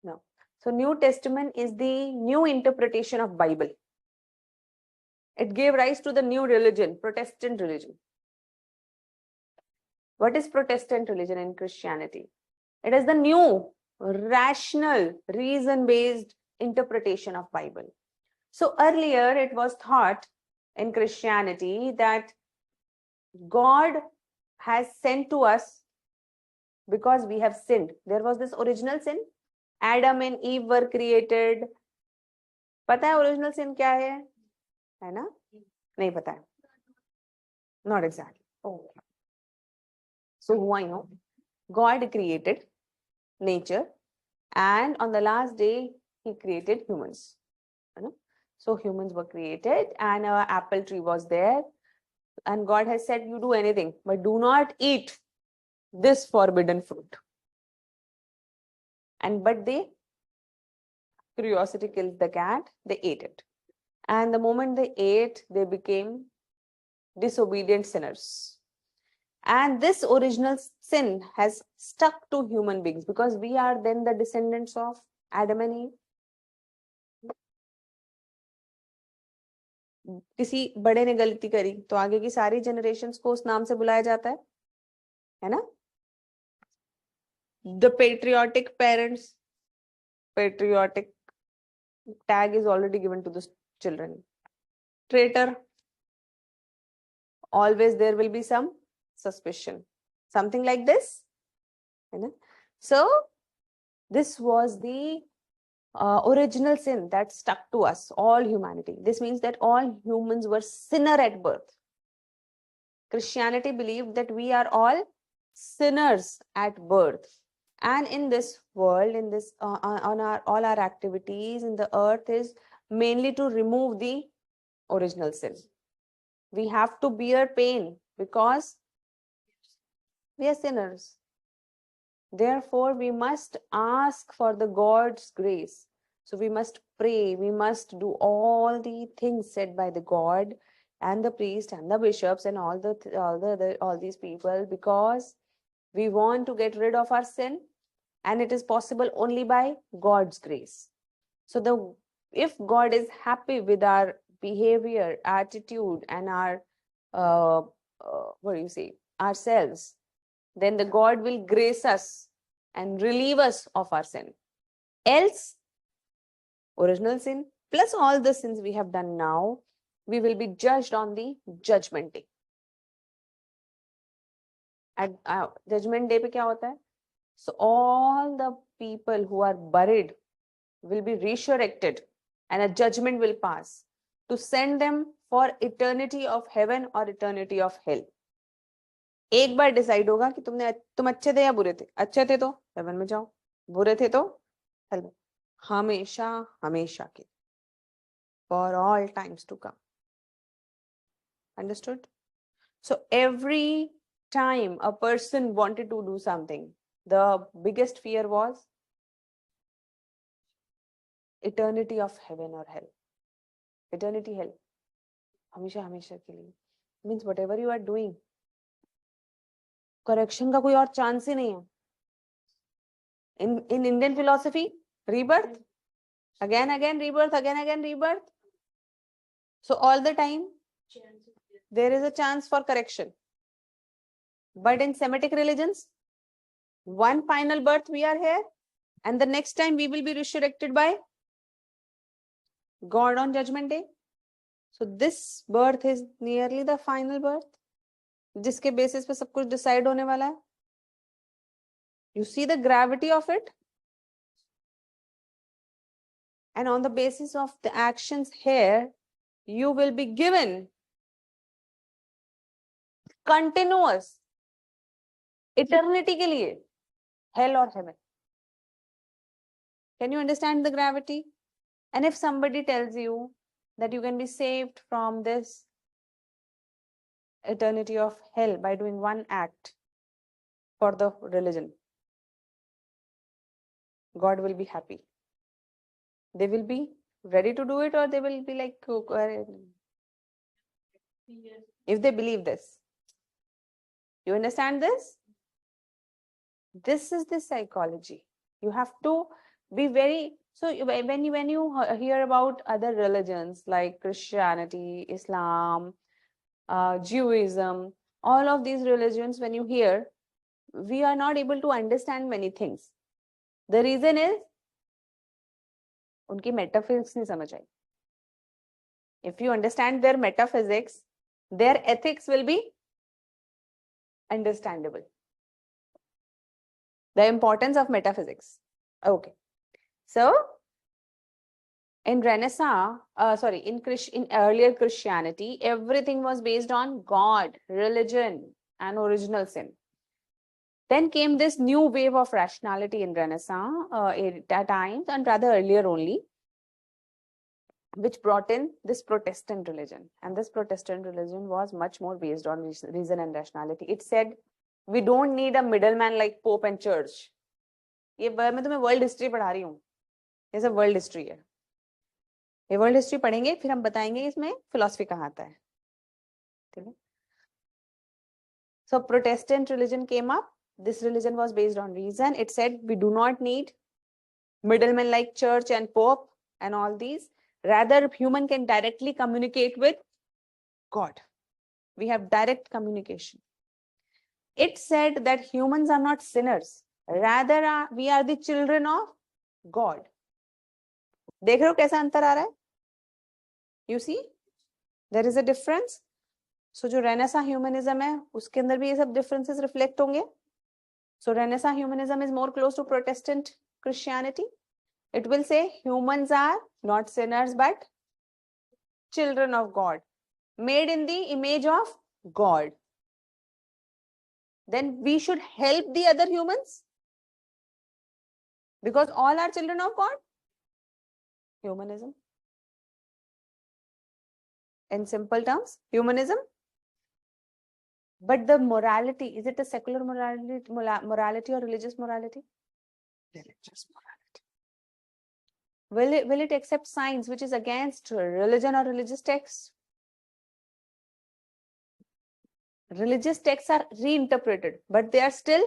[SPEAKER 1] No. So New Testament is the new interpretation of Bible. It gave rise to the new religion, Protestant religion. What is Protestant religion in Christianity? It is the new, rational, reason-based interpretation of Bible. So earlier it was thought in Christianity that God has sent to us because we have sinned. There was this original sin. Adam and Eve were created. पता है original sin क्या है ना? नहीं पता है. Not exactly. Oh. So who I know, God created nature, and on the last day he created humans. You know? So humans were created, and an apple tree was there, and God has said, you do anything, but do not eat this forbidden fruit. And but curiosity kills the cat, they ate it. And the moment they ate, they became disobedient sinners. And this original sin has stuck to human beings because we are then the descendants of Adam and Eve. किसी बड़े ने गलती करी तो आगे की सारी generations को उस नाम से बुलाया जाता है ना? The patriotic parents, patriotic tag is already given to the children. Traitor, always there will be some suspicion, something like this. So this was the original sin that stuck to us, all humanity. This means that all humans were sinner at birth. Christianity believed that we are all sinners at birth, and in this world, in this on our all our activities in the earth is mainly to remove the original sin. We have to bear pain because we are sinners. Therefore, we must ask for the God's grace. So we must pray, we must do all the things said by the God and the priest and the bishops and all these people, because we want to get rid of our sin, and it is possible only by God's grace. So if God is happy with our behavior, attitude, and our ourselves, then the God will grace us and relieve us of our sin. Else, original sin plus all the sins we have done now, we will be judged on the judgment day. At judgment day पे क्या होता है? So all the people who are buried will be resurrected, and a judgment will pass to send them for eternity of heaven or eternity of hell. एक बार decide होगा कि तुम अच्छे थे या बुरे थे. अच्छे थे तो हेवन में जाओ, बुरे थे तो हेल में. हमेशा हमेशा के, for all times to come. Understood? So every time a person wanted to do something, the biggest fear was eternity of heaven or hell. Eternity hell. हमेशा हमेशा के लिए. Means whatever you are doing, correction का कोई और chance ही नहीं है. In Indian philosophy, rebirth, again rebirth, again rebirth. So all the time there is a chance for correction. But in Semitic religions, one final birth we are here, and the next time we will be resurrected by God on judgment day. So this birth is nearly the final birth, जिसके basis पे सब कुछ decide होने वाला है. You see the gravity of it, and on the basis of the actions here, you will be given continuous eternity के लिए hell or heaven. Can you understand the gravity? And if somebody tells you that you can be saved from this eternity of hell by doing one act for the religion, God will be happy. They will be ready to do it, or they will be like, if they believe this. You understand this? This is the psychology. You have to be very, so when you hear about other religions like Christianity, Islam, Judaism, all of these religions, when you hear, we are not able to understand many things. The reason is उनकी metaphysics नहीं समझ आई. If you understand their metaphysics, their ethics will be understandable. The importance of metaphysics. Okay. So in Renaissance, in earlier Christianity, everything was based on God, religion, and original sin. Then came this new wave of rationality in Renaissance at times, and rather earlier only, which brought in this Protestant religion. And this Protestant religion was much more based on reason and rationality. It said, we don't need a middleman like Pope and Church. ये मैं तुम्हें world history पढ़ा रही हूँ, ये सब world history है. ये वर्ल्ड हिस्ट्री पढ़ेंगे, फिर हम बताएंगे इसमें फिलॉसफी कहाँ आता है. ठीक है. So Protestant religion came up. This religion was based on reason. It said we do not need middlemen like church and pope and all these. Rather, human can directly communicate with God. We have direct communication. It said that humans are not sinners. Rather, we are the children of God. देख रहे हो कैसा अंतर आ रहा है? You see, there is a difference. So जो Renaissance humanism है, उसके अंदर भी ये सब differences reflect होंगे. So Renaissance humanism is more close to Protestant Christianity. It will say humans are not sinners but children of God, made in the image of God. Then we should help the other humans because all are children of God. Humanism. In simple terms, humanism. But the morality, is it a secular morality or religious morality? Religious morality. Will it accept science which is against religion or religious texts? Religious texts are reinterpreted, but they are still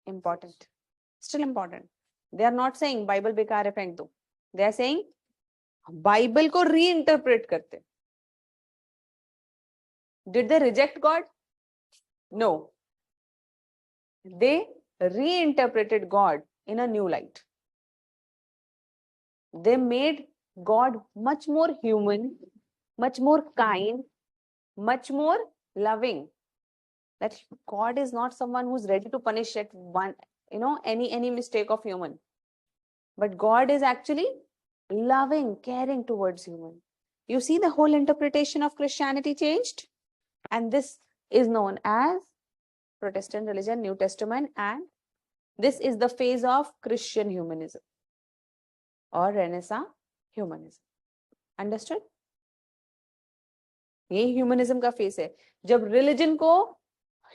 [SPEAKER 1] important. Still important. They are not saying Bible बेकार है फेंक दो. They are saying Bible को reinterpret करते. Did they reject God? No. They reinterpreted God in a new light. They made God much more human, much more kind, much more loving. That God is not someone who's ready to punish at one, any mistake of human. But God is actually loving, caring towards human. You see, the whole interpretation of Christianity changed. And this is known as Protestant religion, New Testament, and this is the phase of Christian humanism or Renaissance humanism. Understood? ये humanism का face है जब religion को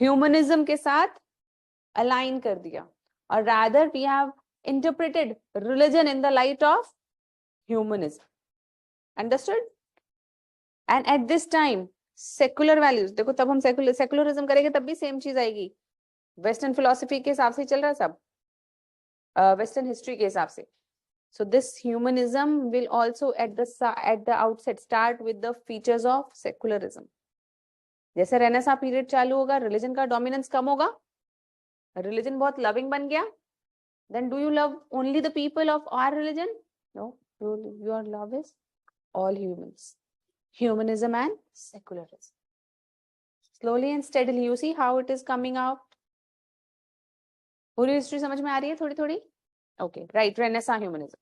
[SPEAKER 1] humanism के साथ align कर दिया और rather we have interpreted religion in the light of humanism. Understood? And at this time secular values, देखो तब हम secularism करेंगे तब भी सेम चीज आएगी. वेस्टर्न फिलोसफी के हिसाब से चल रहा सब, वेस्टर्न हिस्ट्री के हिसाब से. So this humanism will also at the outset start with the features of secularism. जैसे रेनेसां पीरियड चालू होगा, रिलीजन का डोमिनेंस कम होगा, रिलीजन बहुत लविंग बन गया. Then do you love only the people of our religion? No, your love is all humans. Humanism and secularism. Slowly and steadily, you see how it is coming out. पूरी history समझ में आ रही है थोड़ी थोड़ी? Okay, right. Renaissance humanism.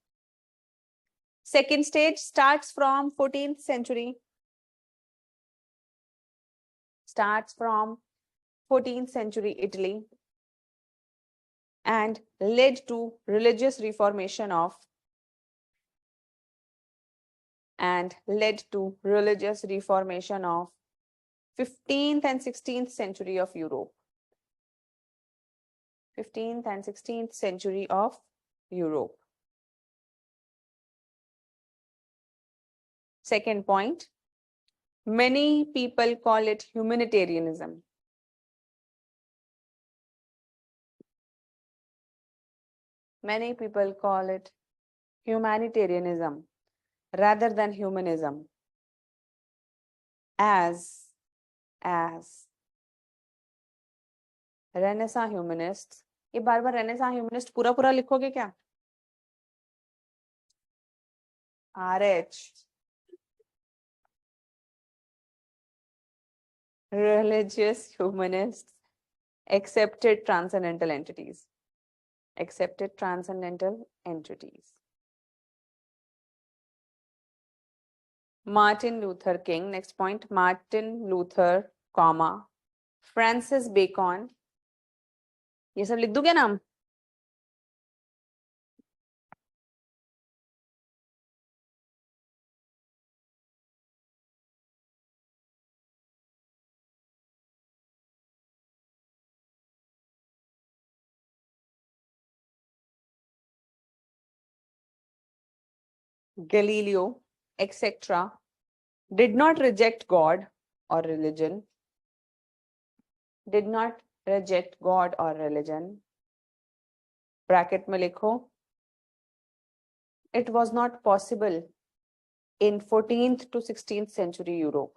[SPEAKER 1] Second stage starts from 14th century. Starts from 14th century Italy and led to religious reformation of 15th and 16th century of Europe. 15th and 16th century of Europe. Second point, many people call it humanitarianism. Many people call it humanitarianism rather than humanism. As Renaissance humanists, ये बार-बार Renaissance humanist पूरा लिखोगे क्या? RH. Religious humanists accepted transcendental entities. Accepted transcendental entities. Martin Luther King, next point, Martin Luther, comma, Francis Bacon. ये सब लिख दूं क्या नाम? Galileo, etc., did not reject God or religion. Did not reject God or religion. Bracket में लिखो. It was not possible in 14th to 16th century Europe.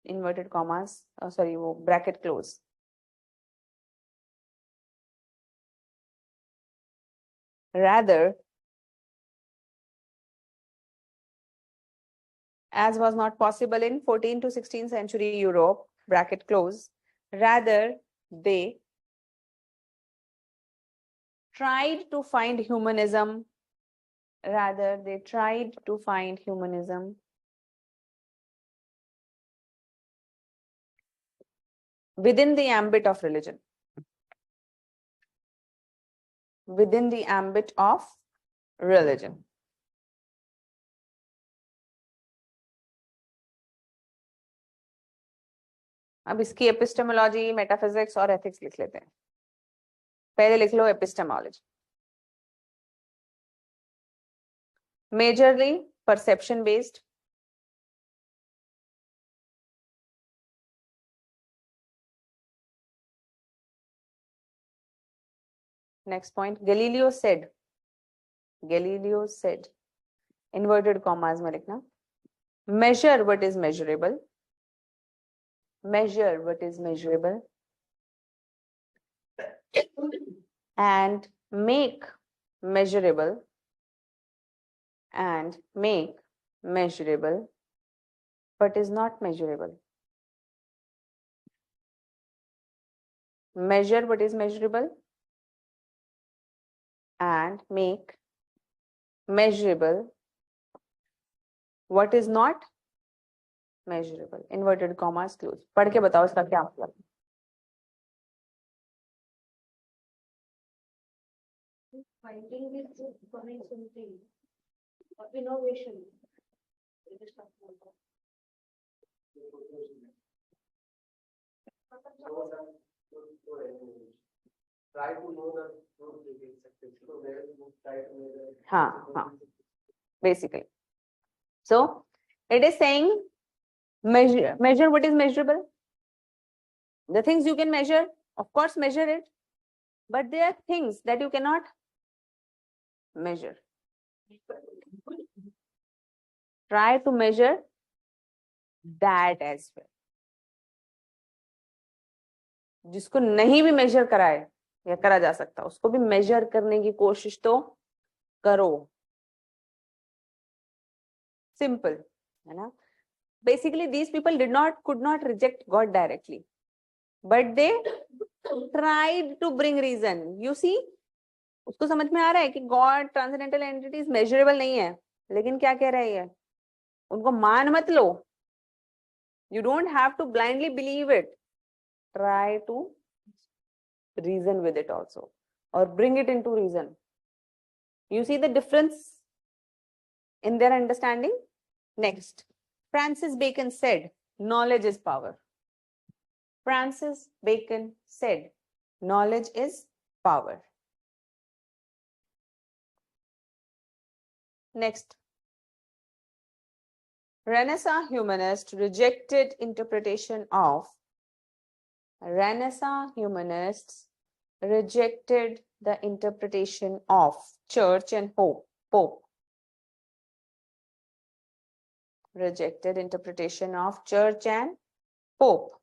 [SPEAKER 1] Inverted commas, sorry, वो bracket close. Rather, as was not possible in 14th to 16th century Europe, bracket close, rather they tried to find humanism, within the ambit of religion. Within the ambit of religion. अब इसकी epistemology, metaphysics और ethics लिख लेते हैं. पहले लिख लो epistemology. Majorly perception based. Next point, Galileo said, inverted commas में लिखना, measure what is measurable, and make measurable what is not measurable. Measure what is measurable and make measurable what is not measurable. Inverted commas close. पढ़ के बताओ इसका क्या मतलब.
[SPEAKER 2] Finding the truth behind something, or innovation. It is not about.
[SPEAKER 3] Try to know the truth within success. So where you try to know the.
[SPEAKER 1] हाँ. Basically. So it is saying measure what is measurable. The things you can measure, of course, measure it. But there are things that you cannot measure. Try to measure that as well. जिसको नहीं भी major कराए या करा जा सकता, उसको भी मेजर करने की कोशिश तो करो. Simple, है ना? Basically, these people could not reject God directly, but they tried to bring reason. You see, उसको समझ में आ रहा है कि God transcendental entities measurable नहीं है, लेकिन क्या कह रही है? उनको मान मत लो. You don't have to blindly believe it. Try to reason with it also, or bring it into reason. You see the difference in their understanding? Next, Francis Bacon said, knowledge is power. Francis Bacon said, knowledge is power. Next, Renaissance humanists rejected interpretation of church and pope. Rejected interpretation of church and pope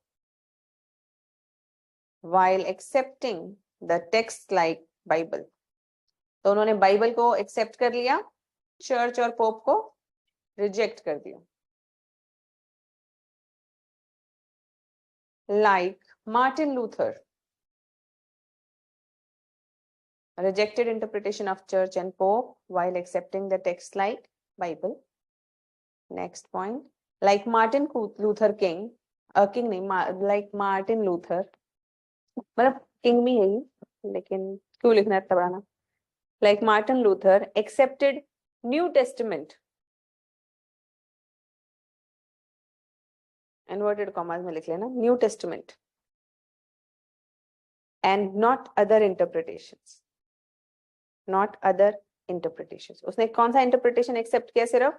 [SPEAKER 1] while accepting the text like Bible. तो उन्होंने Bible को accept कर लिया, church और pope को reject कर दिया. like Martin Luther rejected interpretation of church and pope while accepting the text like Bible. Next point, like Martin Luther King, king नहीं, like Martin Luther, मतलब king भी है ही, लेकिन क्यों लिखना है इतना बड़ा नाम? Like Martin Luther accepted New Testament, inverted commas में लिख लेना, New Testament, and not other interpretations. Not other interpretations. उसने कौन सा interpretation accept किया सिर्फ?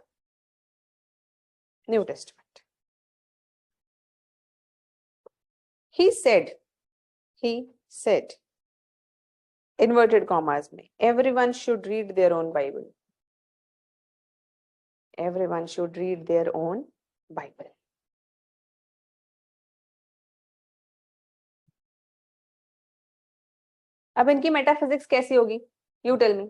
[SPEAKER 1] New Testament. He said, inverted commas में, everyone should read their own Bible. Everyone should read their own Bible. अब इनकी मेटाफिजिक्स कैसी होगी? You tell me.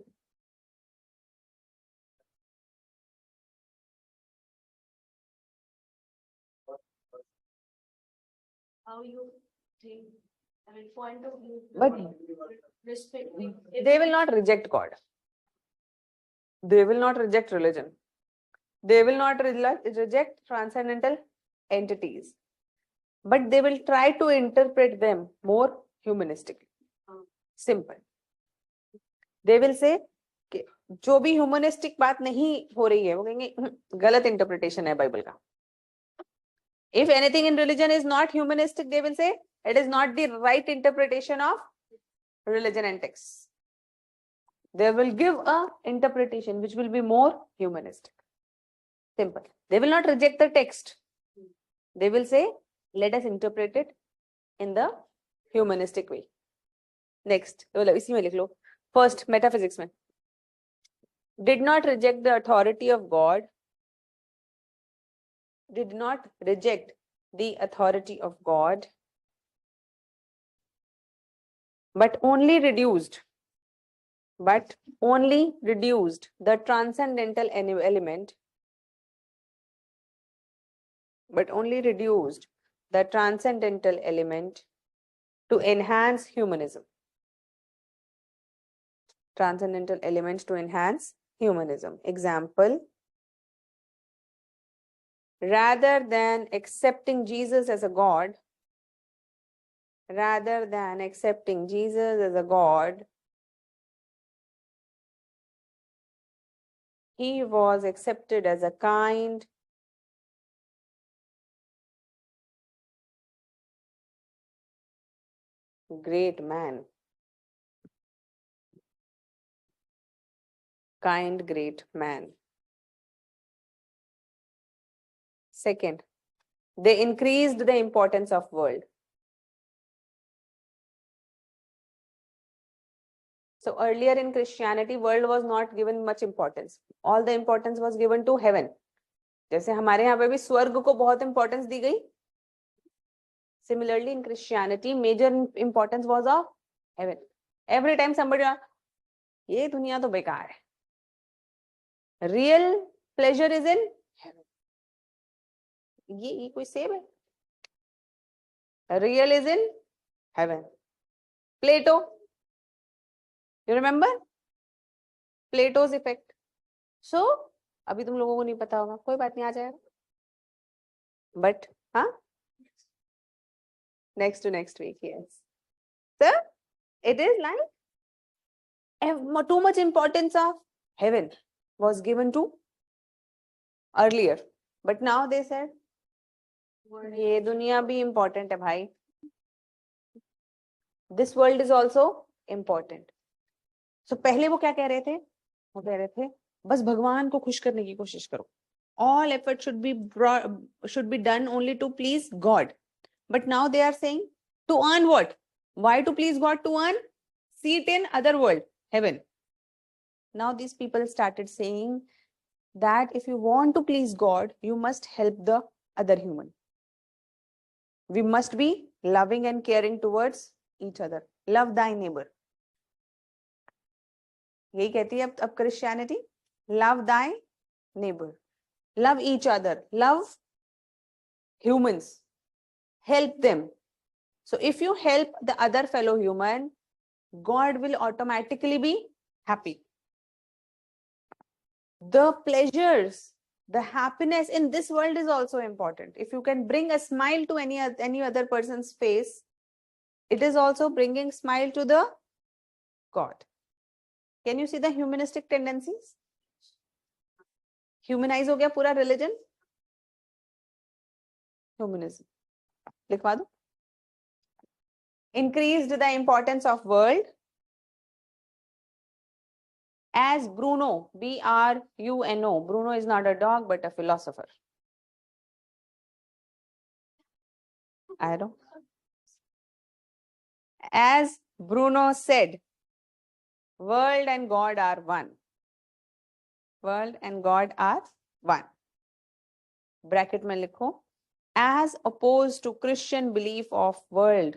[SPEAKER 2] How you think, I mean, point of view.
[SPEAKER 1] But
[SPEAKER 2] respect.
[SPEAKER 1] they will not reject God. They will not reject religion. They will not reject transcendental entities. But they will try to interpret them more humanistically. Simple. They will say कि जो भी humanistic बात नहीं हो रही है वो कहेंगे गलत इंटरप्रिटेशन है बाइबल का. If anything in religion is not humanistic, they will say it is not the right interpretation of religion and texts. They will give a interpretation which will be more humanistic. Simple. They will not reject the text. They will say, let us interpret it in the humanistic way. Next, इसी में लिख लो. First, metaphysics में. Did not reject the authority of God. Did not reject the authority of God, but only reduced the transcendental element, to enhance humanism. Transcendental elements to enhance humanism. Example, rather than accepting Jesus as a God, he was accepted as a kind, great man. Kind, great man. Second, they increased the importance of world. So earlier in Christianity, world was not given much importance. All the importance was given to heaven. जैसे हमारे यहाँ पे भी स्वर्ग को बहुत importance दी गई. Similarly, in Christianity, major importance was of heaven. Every time somebody, ये दुनिया तो बेकार है. Real pleasure is in heaven. ये कोई सेब है? Real is in heaven. Plato, you remember? Plato's effect. So, अभी तुम लोगों को नहीं पता होगा, कोई बात नहीं, आ जाएगा. But, हाँ? Next to next week, yes. So, it is like too much importance of heaven was given to earlier. But now they said, ये दुनिया भी important है भाई. This world is also important. So पहले वो क्या कह रहे थे? वो कह रहे थे बस भगवान को खुश करने की कोशिश करो. All effort should be done only to please God. But now they are saying to earn what? Why to please God? To earn seat in other world, heaven. Now these people started saying that if you want to please God, you must help the other human. We must be loving and caring towards each other. Love thy neighbor. यही कहती है अब Christianity. Love thy neighbor. Love each other. Love humans. Help them. So if you help the other fellow human, God will automatically be happy. The pleasures, the happiness in this world is also important. If you can bring a smile to any other person's face, it is also bringing smile to the God. Can you see the humanistic tendencies? Humanize हो गया पूरा religion? Humanism. लिखवा दो. Increased the importance of world. As Bruno, B-R-U-N-O, Bruno is not a dog but a philosopher. I don't. As Bruno said, world and God are one. World and God are one. Bracket में लिखो. As opposed to Christian belief of world.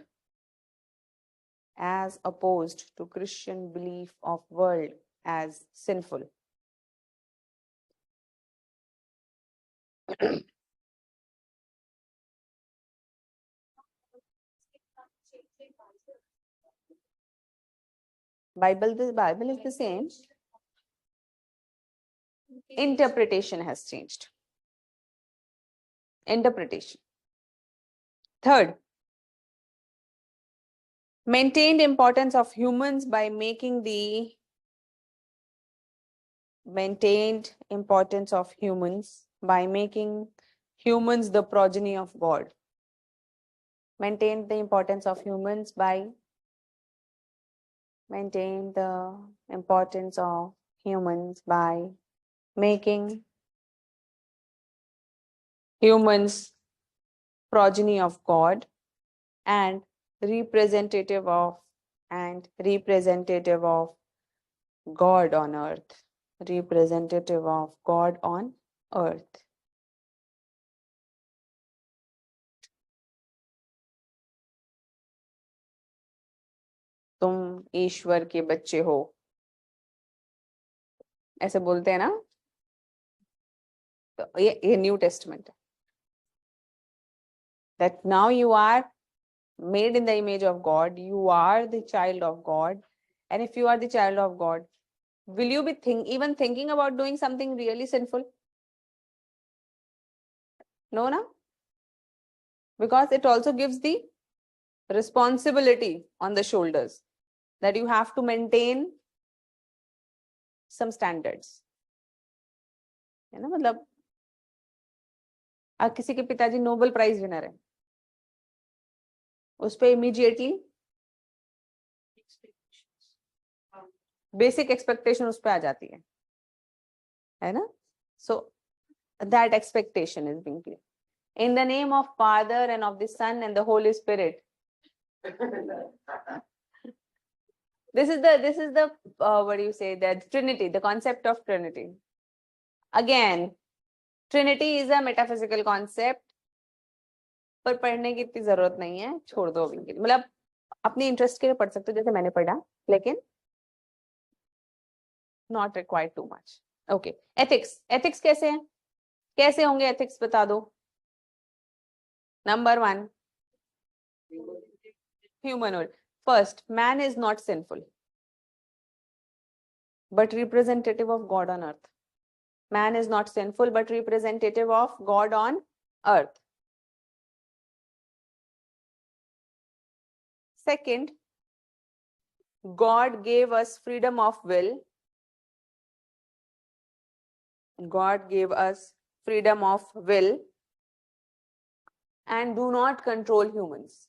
[SPEAKER 1] As opposed to Christian belief of world as sinful. The Bible is the same. Interpretation has changed. Interpretation. Third, maintained importance of humans by making the humans the progeny of God. Maintain the importance of humans by making humans progeny of God and representative of God on earth. Representative of God on earth. तुम ईश्वर के बच्चे हो, ऐसे बोलते हैं ना. तो ये न्यू टेस्टमेंट है. That now you are made in the image of God, you are the child of God, and if you are the child of God, will you be even thinking about doing something really sinful? No, na? Because it also gives the responsibility on the shoulders that you have to maintain some standards. है ना, मतलब किसी के पिताजी Nobel prize winner है, उस पे immediately basic expectation उस पे आ जाती है ना. सो that expectation is being clear. In the name of Father and of the Son and the Holy Spirit. This is the what do you say, the Trinity, the concept of Trinity. Again, Trinity is a metaphysical concept, पर पढ़ने की इतनी जरूरत नहीं है, छोड़ दो अभी. मतलब अपने इंटरेस्ट के लिए पढ़ सकते हो जैसे मैंने पढ़ा, लेकिन not required too much. Okay, ethics कैसे हैं? कैसे होंगे ethics बता दो. Number 1, humanhood. First, man is not sinful, but representative of God on earth. Man is not sinful, but representative of God on earth. Second, God gave us freedom of will. God gave us freedom of will and do not control humans.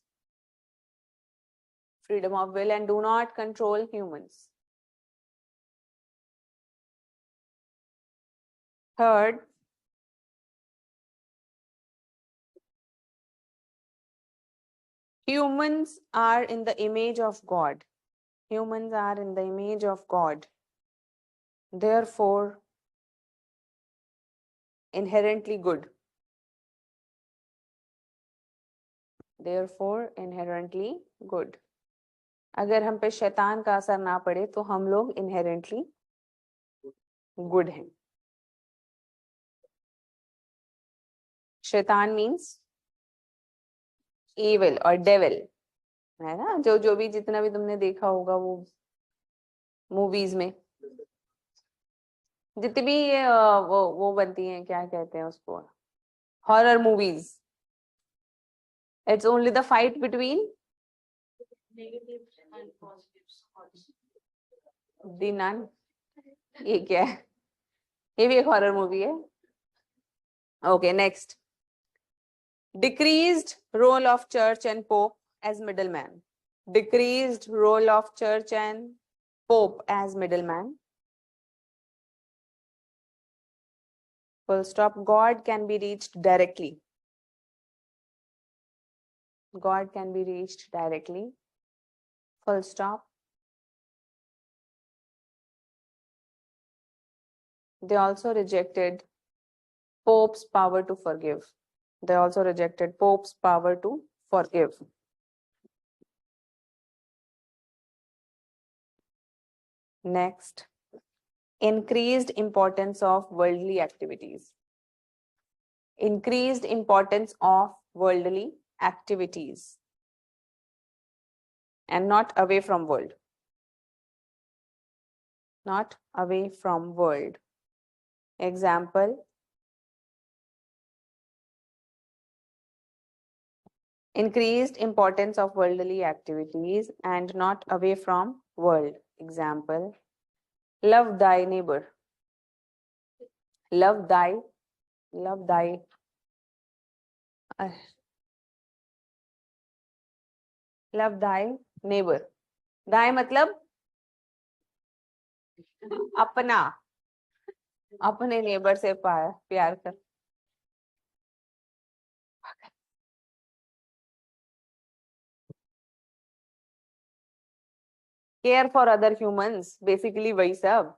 [SPEAKER 1] Freedom of will and do not control humans. Third, humans are in the image of God. Humans are in the image of God. Therefore, inherently good. Therefore, inherently good. अगर हम पे शैतान का असर ना पड़े तो हम लोग inherently good हैं. शैतान means evil or devil. है ना, जो जो भी जितना भी तुमने देखा होगा वो मूवीज में, जितनी भी ये वो बनती हैं, क्या कहते हैं उसको, horror movies, it's only the fight between
[SPEAKER 2] Negatives and positives thoughts.
[SPEAKER 1] The Nun. ये क्या है? ये भी एक हॉरर मूवी है। Okay, next, decreased role of church and pope as middleman. Decreased role of church and pope as middleman. Full stop. God can be reached directly. God can be reached directly. Full stop. They also rejected Pope's power to forgive. They also rejected Pope's power to forgive. Next, increased importance of worldly activities. Increased importance of worldly activities and not away from world. Not away from world. Example, increased importance of worldly activities and not away from world. Example, love thy neighbor. Love thy, uh, love thy neighbor. Thy मतलब अपना, अपने neighbour से प्यार कर। Care for other humans, basically वही सब।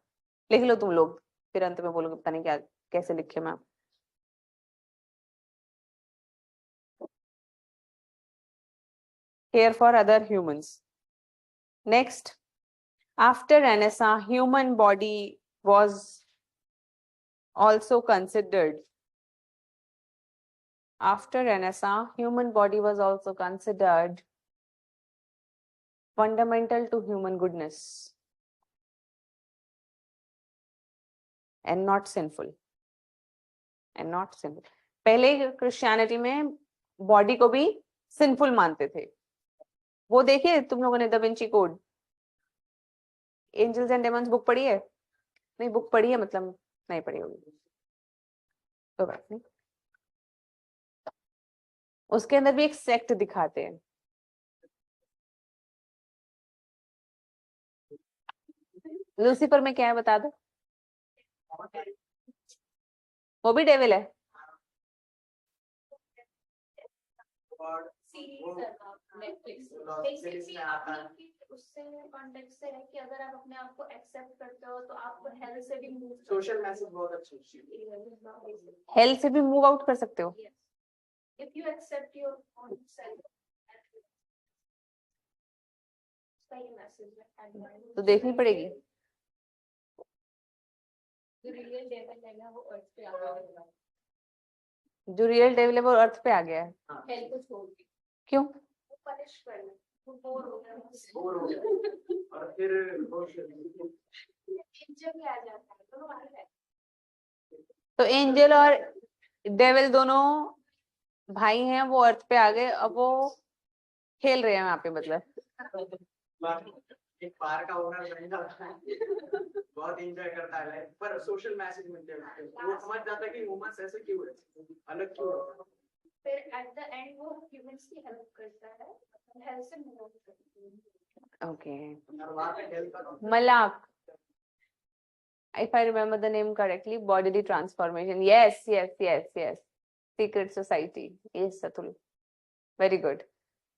[SPEAKER 1] लिख लो तुम लोग, फिर अंत में बोलोगे पता नहीं क्या कैसे लिखे ma'am. Care for other humans. Next, after Renaissance, human body was also considered. After Renaissance, human body was also considered fundamental to human goodness and not sinful. And not sinful. पहले क्रिश्चियनिटी में body को भी sinful मानते थे। वो देखिए तुम लोगों ने Da Vinci Code, Angels and Demons book पढ़ी है? नहीं, बुक पढ़ी है मतलब नहीं पढ़ी होगी, तो बात नहीं। उसके अंदर भी एक सेक्ट दिखाते हैं। लूसीफर में क्या है बता दो? वो भी डेविल है।
[SPEAKER 2] उससे कॉन्टेक्स्ट से है कि अगर आप अपने आप को एक्सेप्ट करते हो तो आप हेल से भी मूव,
[SPEAKER 3] सोशल मैसेज बहुत अच्छी चीज है।
[SPEAKER 1] हेल से भी मूव आउट कर सकते हो।
[SPEAKER 2] If you accept your own self, सही मैसेज है।
[SPEAKER 1] तो देखनी पड़ेगी।
[SPEAKER 2] जो रियल डेविल है ना वो अर्थ पे आ गया है।
[SPEAKER 1] जो रियल डेविल है वो अर्थ पे आ गया है।
[SPEAKER 2] हेल को छोड़ के।
[SPEAKER 1] क्यों?
[SPEAKER 2] वो पनिश करना, वो बोर हो गया,
[SPEAKER 3] बोर हो गया और फिर
[SPEAKER 2] एंजल भी आ जाता है, दोनों आ रहे हैं।
[SPEAKER 1] तो एंजल और डेविल दोनों भाई हैं, वो अर्थ पे आ गए, अब वो खेल रहे हैं यहाँ पे, मतलब
[SPEAKER 3] एक बार का ओनर बन जाता है, बहुत एंजॉय करता है लाइफ, पर सोशल मैसेज मिलते हैं, वो समझ जाता है कि ह्यूमंस ऐसे क्यों है, अलग क्यों है।
[SPEAKER 2] फिर एट द एंड वो ह्यूमंस की हेल्प करता है, हेल्प से मूव करता है।
[SPEAKER 1] ओके।
[SPEAKER 3] और वहाँ पे हेल्प का
[SPEAKER 1] Malak, if I remember the name correctly, bodily transformation. Yes, yes, yes, yes. Secret Society. Yes, Satul. Very good.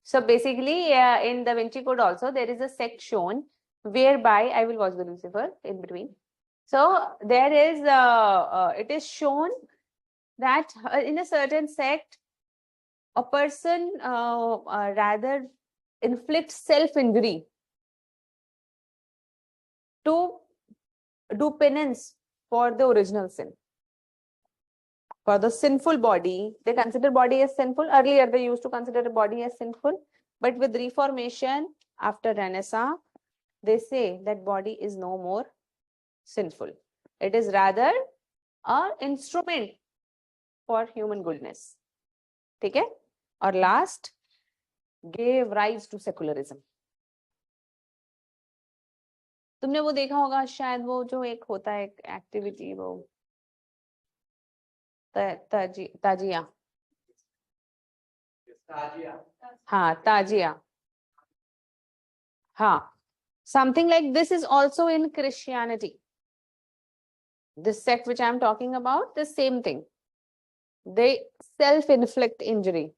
[SPEAKER 1] So basically, in Da Vinci Code also, there is a sect shown whereby, I will watch the Lucifer in between. So there is, it is shown that in a certain sect, a person rather inflicts self-injury to do penance for the original sin. For the sinful body, they consider body as sinful. Earlier, they used to consider a body as sinful. But with Reformation after Renaissance, they say that body is no more sinful. It is rather an instrument for human goodness. ठीक है? और last, gave rise to secularism. तुमने वो देखा होगा शायद, वो जो एक होता है एक्टिविटी, वो ताजिया, हाँ ताजिया, हाँ, something like this is also in Christianity. This sect which I am talking about, the same thing. They self-inflict injury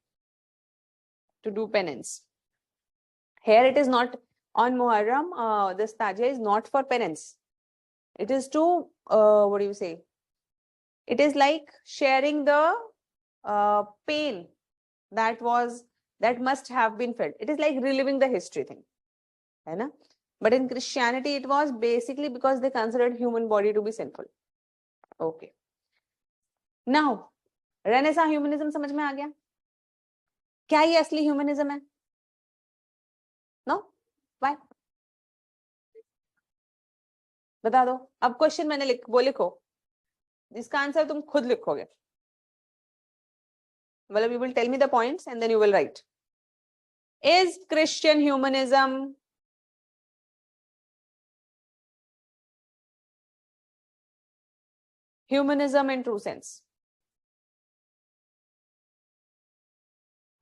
[SPEAKER 1] to do penance. Here it is not on Muharram. This tajia is not for penance. It is to what do you say? It is like sharing the pain that must have been felt. It is like reliving the history thing, है ना? But in Christianity, it was basically because they considered human body to be sinful. Okay. Now, Renaissance humanism समझ में आ गया? क्या ये असली humanism है? No? Why? बता दो. अब क्वेश्चन मैंने वो लिखो, जिसका आंसर तुम खुद लिखोगे. मतलब you will tell me the points and then you will write. Is Christian humanism humanism in true sense?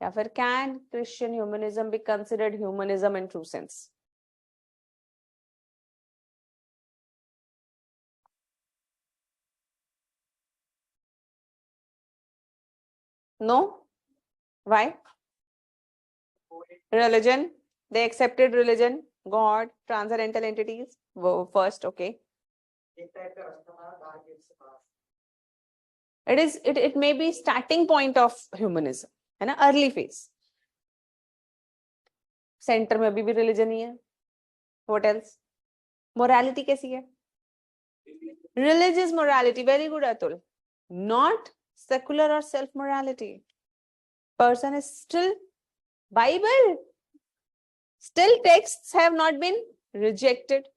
[SPEAKER 1] या फिर can Christian humanism be considered humanism in true sense? No? Why? Religion. They accepted religion, God, transcendental entities. First, okay. It may be starting point of humanism, है ना? Early phase. Center में भी religion ही है. What else? Morality कैसी है? Religious morality. Very good, Atul. Not secular or self morality. Person is still Bible. Still texts have not been rejected.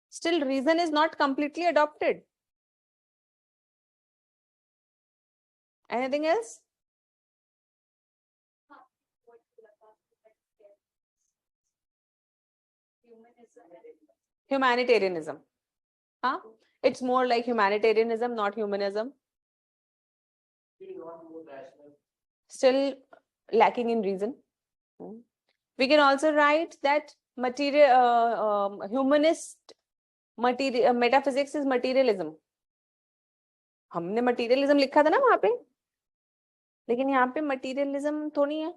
[SPEAKER 1] Still reason is not completely adopted. Anything else? Humanitarianism. Huh? It's more like humanitarianism, not humanism. Still lacking in reason. We can also write that humanist metaphysics is materialism. हमने materialism लिखा था ना वहां पे, लेकिन यहाँ पे materialism तो नहीं है.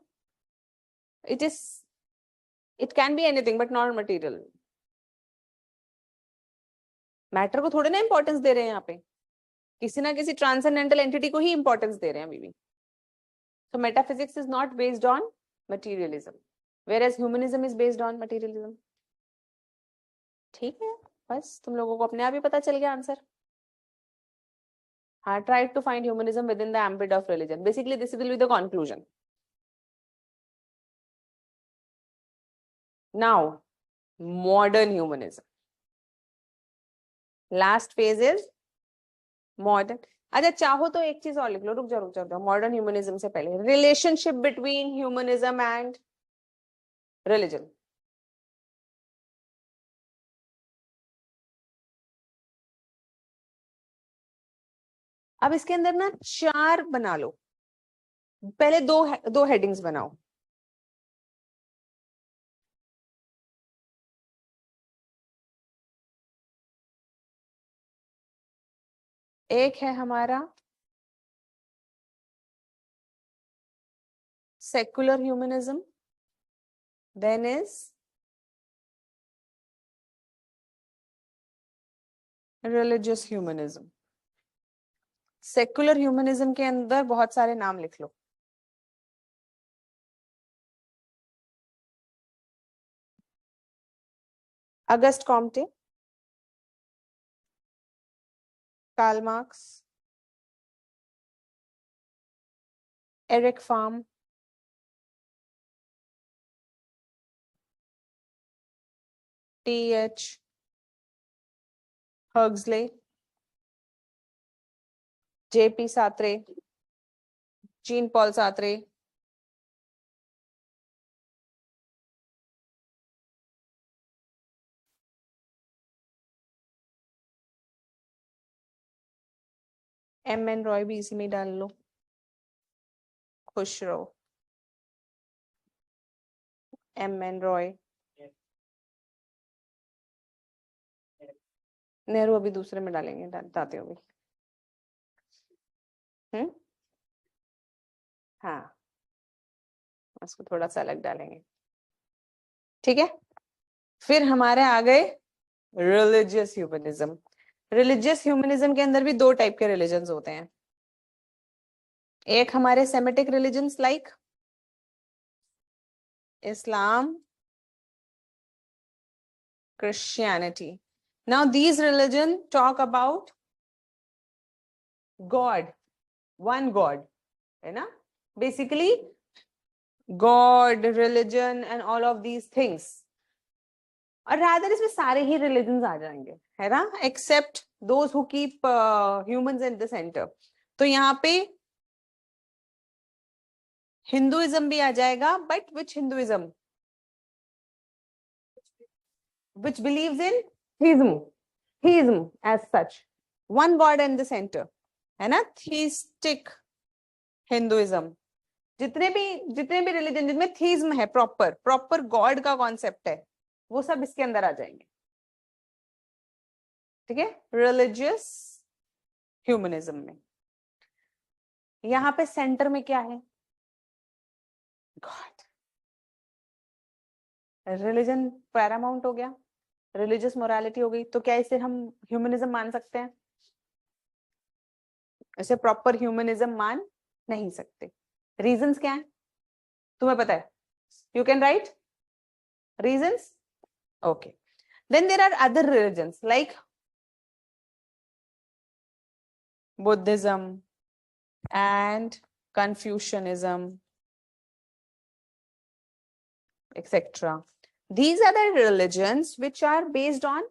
[SPEAKER 1] It can be anything but not material. Matter को थोड़े ना इंपॉर्टेंस दे रहे हैं यहाँ पे, किसी ना किसी ट्रांसेंडेंटल एंटिटी को ही इंपॉर्टेंस दे रहे हैं अभी भी. So metaphysics is not based on materialism, whereas humanism is based on materialism. ठीक है, बस तुम लोगों को अपने आप ही पता चल गया आंसर. हाँ, try to find humanism within the ambit of religion. Basically, this will be the conclusion. Now, modern humanism. Last phase is modern. अच्छा, चाहो तो एक चीज और लिख लो. रुक जाओ. मॉडर्न ह्यूमनिज्म से पहले relationship between humanism and religion. अब इसके अंदर ना 4 बना लो. पहले दो हेडिंग्स बनाओ. एक है हमारा secular humanism, then is religious humanism. Secular humanism के अंदर बहुत सारे नाम लिख लो. Auguste Comte, Karl Marx, Erich Fromm, T.H. Huxley, J.P. Sartre, Jean-Paul Sartre, M.N. Roy भी इसी में डाल लो, खुश रहो। M.N. रॉय, नेहरू अभी दूसरे में डालेंगे, बताते हो भी। हाँ, उसको थोड़ा सा अलग डालेंगे, ठीक है। फिर हमारे आ गए रिलीजियस ह्यूमनिज्म। रिलीजियस ह्यूमनिज्म के अंदर भी दो टाइप के रिलीजन्स होते हैं। एक हमारे Semitic religions like Islam, Christianity. Now these religion talk about God, one God, है ना? Basically, God, religion and all of these things. और rather इसमें सारे ही religions आ जाएंगे, है ना? Except those who keep humans in the center. तो यहाँ पे हिंदुइज्म भी आ जाएगा, but which Hinduism? Which believes in theism as such, one God in the center, है ना? Theistic Hinduism. जितने भी रिलीजन जिनमें थीज्म है, प्रॉपर गॉड का कॉन्सेप्ट है, वो सब इसके अंदर आ जाएंगे, ठीक है। रिलीजियस ह्यूमनिज्म में यहाँ पे सेंटर में क्या है? गॉड। रिलीजन पैरामाउंट हो गया, रिलीजियस मोरालिटी हो गई, तो क्या इसे हम ह्यूमनिज्म मान सकते हैं? इसे प्रॉपर ह्यूमनिज्म मान नहीं सकते। रीजंस क्या है तुम्हें पता है? You can write reasons. Okay, then there are other religions like Buddhism and Confucianism, etc. These are the religions which are based on,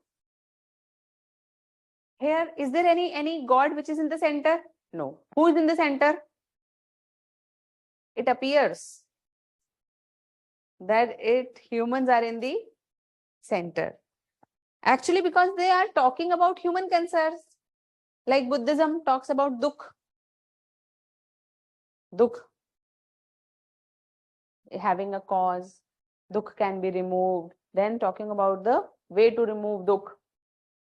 [SPEAKER 1] here is there any god which is in the center? No. Who is in the center? It appears that humans are in the center, actually, because they are talking about human concerns. Like Buddhism talks about dukh having a cause, dukh can be removed, then talking about the way to remove dukh,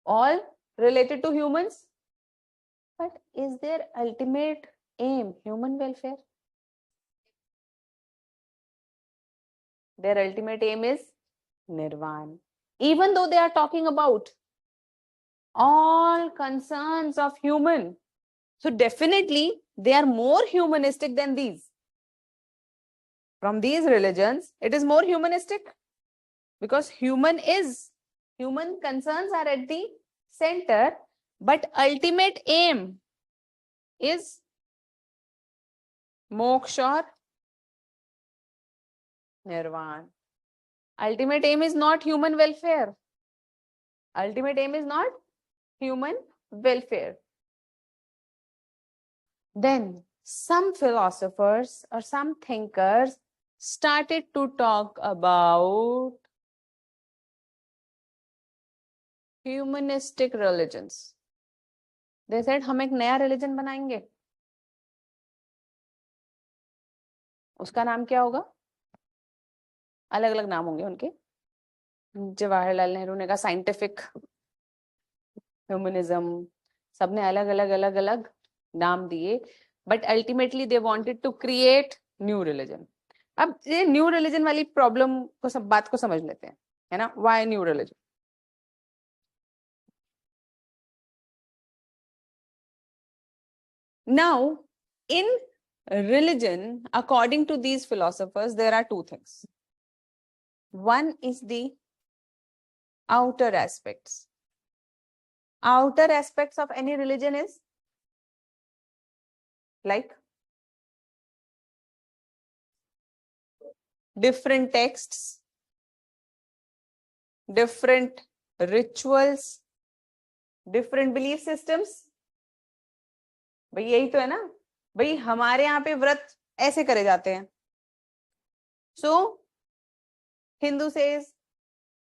[SPEAKER 1] all related to humans. But is their ultimate aim human welfare? Their ultimate aim is nirvana. Even though they are talking about all concerns of human, so definitely they are more humanistic than these. From these religions, it is more humanistic because human concerns are at the center, but ultimate aim is moksha or nirvana. Ultimate aim is not human welfare. Ultimate aim is not human welfare. Then some philosophers or some thinkers started to talk about humanistic religions. They said हम एक नया religion बनाएंगे, उसका नाम क्या होगा? अलग अलग नाम होंगे उनके। जवाहरलाल नेहरू ने कहा साइंटिफिक ह्यूमनिज्म, सबने अलग अलग नाम दिए, but ultimately they wanted to create new religion. अब ये न्यू रिलीजन वाली प्रॉब्लम को, सब बात को समझ लेते हैं, है ना? Why new religion? Now, in religion, according to these philosophers, there are two things. One is the outer aspects. Outer aspects of any religion is like different texts, different rituals, different belief systems. भाई यही तो है ना, भाई हमारे यहाँ पे व्रत ऐसे करे जाते हैं. So Hindu says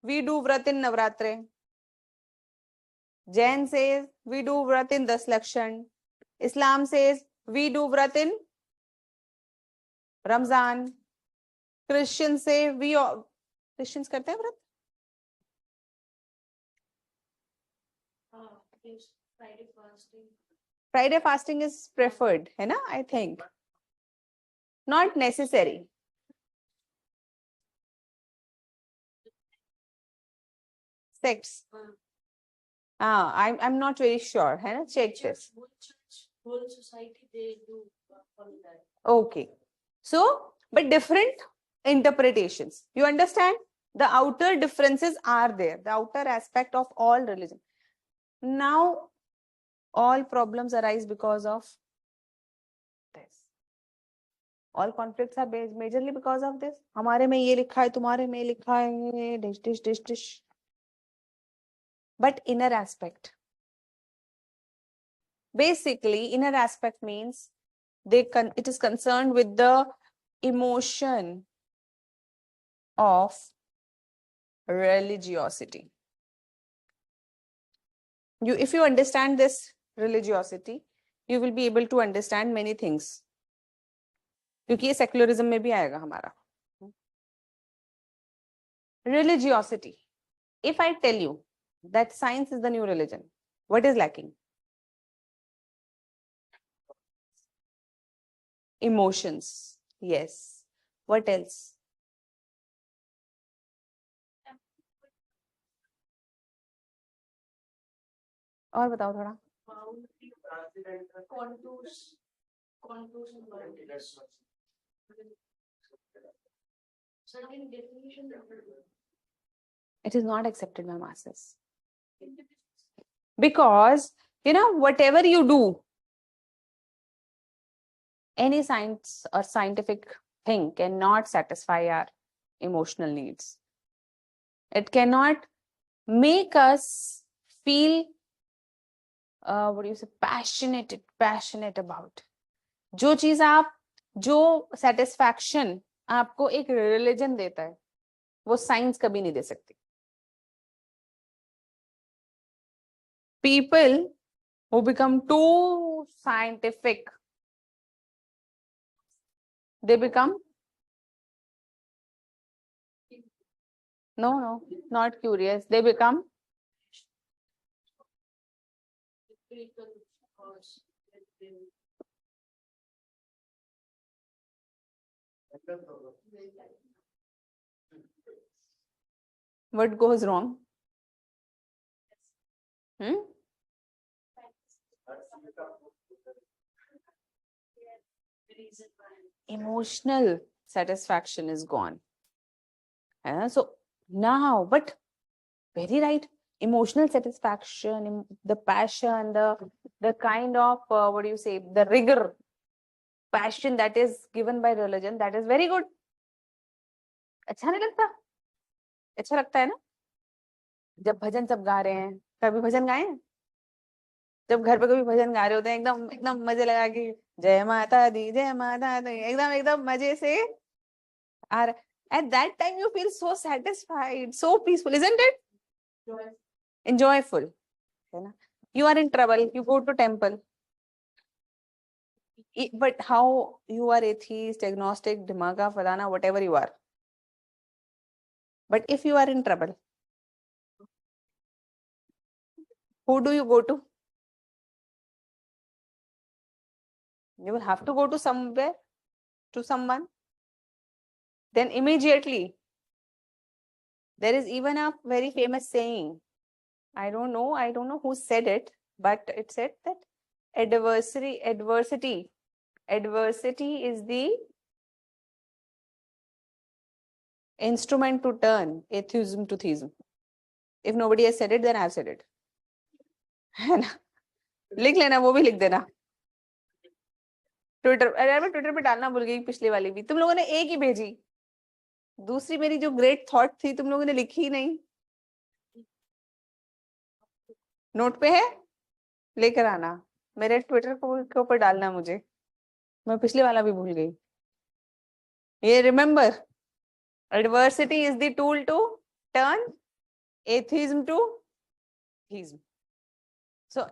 [SPEAKER 1] we do vrat in Navratre. Jain says we do vrat in Das Lakshan. Islam says we do vrat in Ramzan. Christians say we all, Christians करते हैं व्रत.
[SPEAKER 2] Yes, Friday fasting.
[SPEAKER 1] Friday fasting is preferred, है ना? I think. Not necessary. Sects. I'm not very sure, है ना? Check this.
[SPEAKER 2] Whole church, whole society, they do follow that.
[SPEAKER 1] Okay. So, but different interpretations. You understand? The outer differences are there. The outer aspect of all religion. Now, all problems arise because of this. All conflicts are majorly because of this. हमारे में ये लिखा है, तुम्हारे में लिखा है, dish. But inner aspect. Basically, inner aspect means it is concerned with the emotion of religiosity. If you understand this religiosity, you will be able to understand many things. क्योंकि ये secularism में भी आएगा हमारा. Religiosity. If I tell you that science is the new religion, what is lacking? Emotions. Yes. What else? और बताओ थोड़ा.
[SPEAKER 2] Contours and boundaries. Certain definition.
[SPEAKER 1] It is not accepted by masses. Because, whatever you do, any science or scientific thing cannot satisfy our emotional needs. It cannot make us feel, passionate about. जो चीज आप, जो satisfaction आपको एक religion देता है, वो science कभी नहीं दे सकती. People who become too scientific, they become no, not curious. They become what goes wrong? Emotional satisfaction is gone. So now, but very right, emotional satisfaction, the passion, the kind of the rigor, passion that is given by religion, that is very good. अच्छा नहीं लगता? अच्छा लगता है ना? जब भजन सब गा रहे हैं, कभी भजन गाए हैं? जब घर पे कभी भजन गा रहे होते हैं, एकदम मजे लगा के जय माता दी, एकदम मजे से आ रहा. At that time you feel so satisfied, so peaceful, isn't it? Enjoyful. You are in trouble, you go to temple. But how you are atheist, agnostic, dhimaga, falana, whatever you are. But if you are in trouble, who do you go to? You will have to go to somewhere, to someone. Then immediately, there is even a very famous saying. I don't know who said it, but it said that adversity is the instrument to turn atheism to theism. If nobody has said it, then I have said it. है ना? लिख लेना, वो भी लिख देना. Twitter, अरे मैं ट्विटर पे डालना भूल गई पिछली वाली भी. तुम लोगों ने एक ही भेजी, दूसरी मेरी जो ग्रेट थॉट थी तुम लोगों ने लिखी ही नहीं. नोट पे है, लेकर आना, मेरे ट्विटर के ऊपर डालना मुझे, मैं पिछले वाला भी भूल गई। ये remember, adversity is the tool to turn atheism to theism. So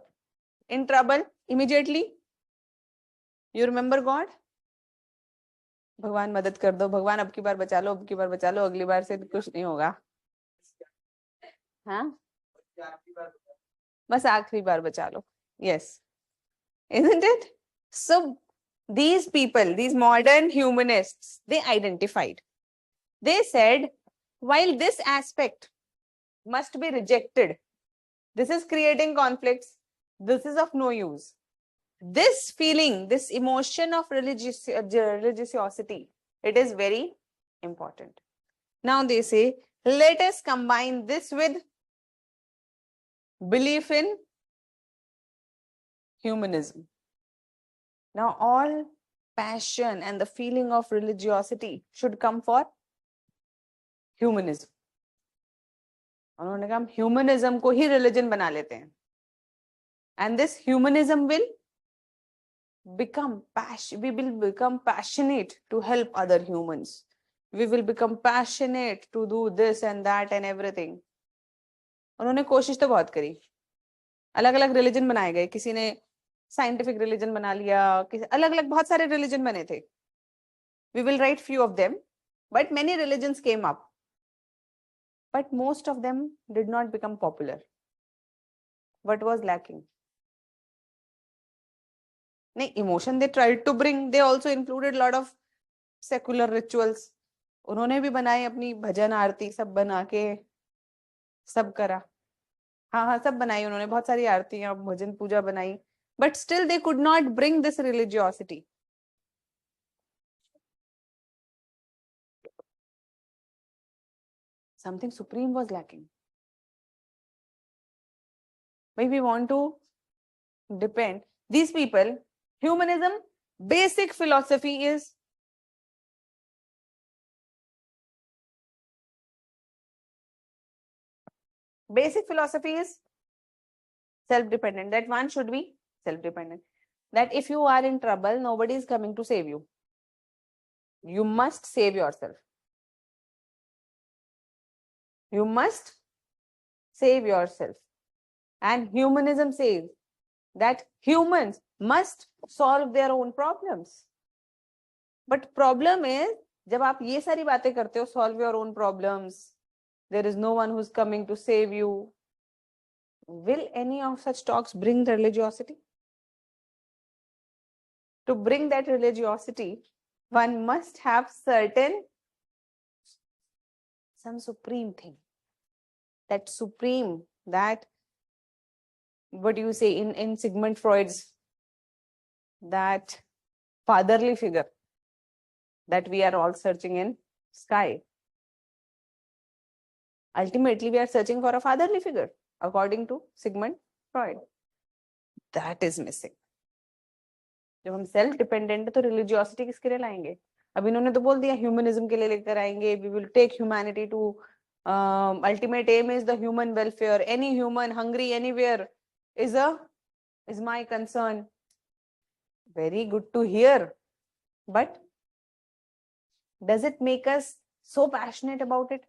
[SPEAKER 1] in trouble immediately you remember God, भगवान मदद कर दो, भगवान अब की बार बचा लो, अब की बार बचा लो, अगली बार से कुछ नहीं होगा। हाँ, बस आखिरी बार बचा लो। Yes, isn't it? So these people, these modern humanists, they identified, they said, while this aspect must be rejected, this is creating conflicts, this is of no use, this feeling, this emotion of religiosity, it is very important. Now they say, let us combine this with belief in humanism. Now all passion and the feeling of religiosity should come for humanism. उन्होंने कहा humanism को ही religion बना लेते हैं, and this humanism will become we will become passionate to help other humans, we will become passionate to do this and that and everything. उन्होंने कोशिश तो बहुत करी, अलग अलग रिलीजन बनाए गए, किसी ने साइंटिफिक रिलीजन बना लिया, किसी अलग अलग बहुत सारे रिलीजन बने थे. We will write few of them, but many religions came up, but most of them did not become popular. What was lacking? नहीं, emotion they tried to bring, they also included a lot of secular rituals. उन्होंने भी बनाई अपनी भजन आरती, सब बना के सब करा, हाँ हाँ सब बनाई उन्होंने, बहुत सारी आरतियां भजन पूजा बनाई, but still they could not bring this religiosity. Something supreme was lacking. Maybe we want to depend. These people, humanism, basic philosophy is self-dependent. That one should be self-dependent. That if you are in trouble, nobody is coming to save you. You must save yourself. You must save yourself. And humanism says that humans must solve their own problems. But problem is, जब आप ये सारी बातें करते हो, solve your own problems, there is no one who's coming to save you, will any of such talks bring religiosity? To bring that religiosity, one must have some supreme thing. That supreme, that, what do you say in Sigmund Freud's, that fatherly figure that we are all searching in sky. Ultimately, we are searching for a fatherly figure, according to Sigmund Freud. That is missing. जब हम self dependent है तो religiosity किसके लिए लाएंगे? अब इन्होंने तो बोल दिया ह्यूमनिज्म के लिए लेकर आएंगे, we will take humanity to ultimate aim is the human welfare, any human hungry anywhere is my concern. Very good to hear, but does it make us so passionate about it?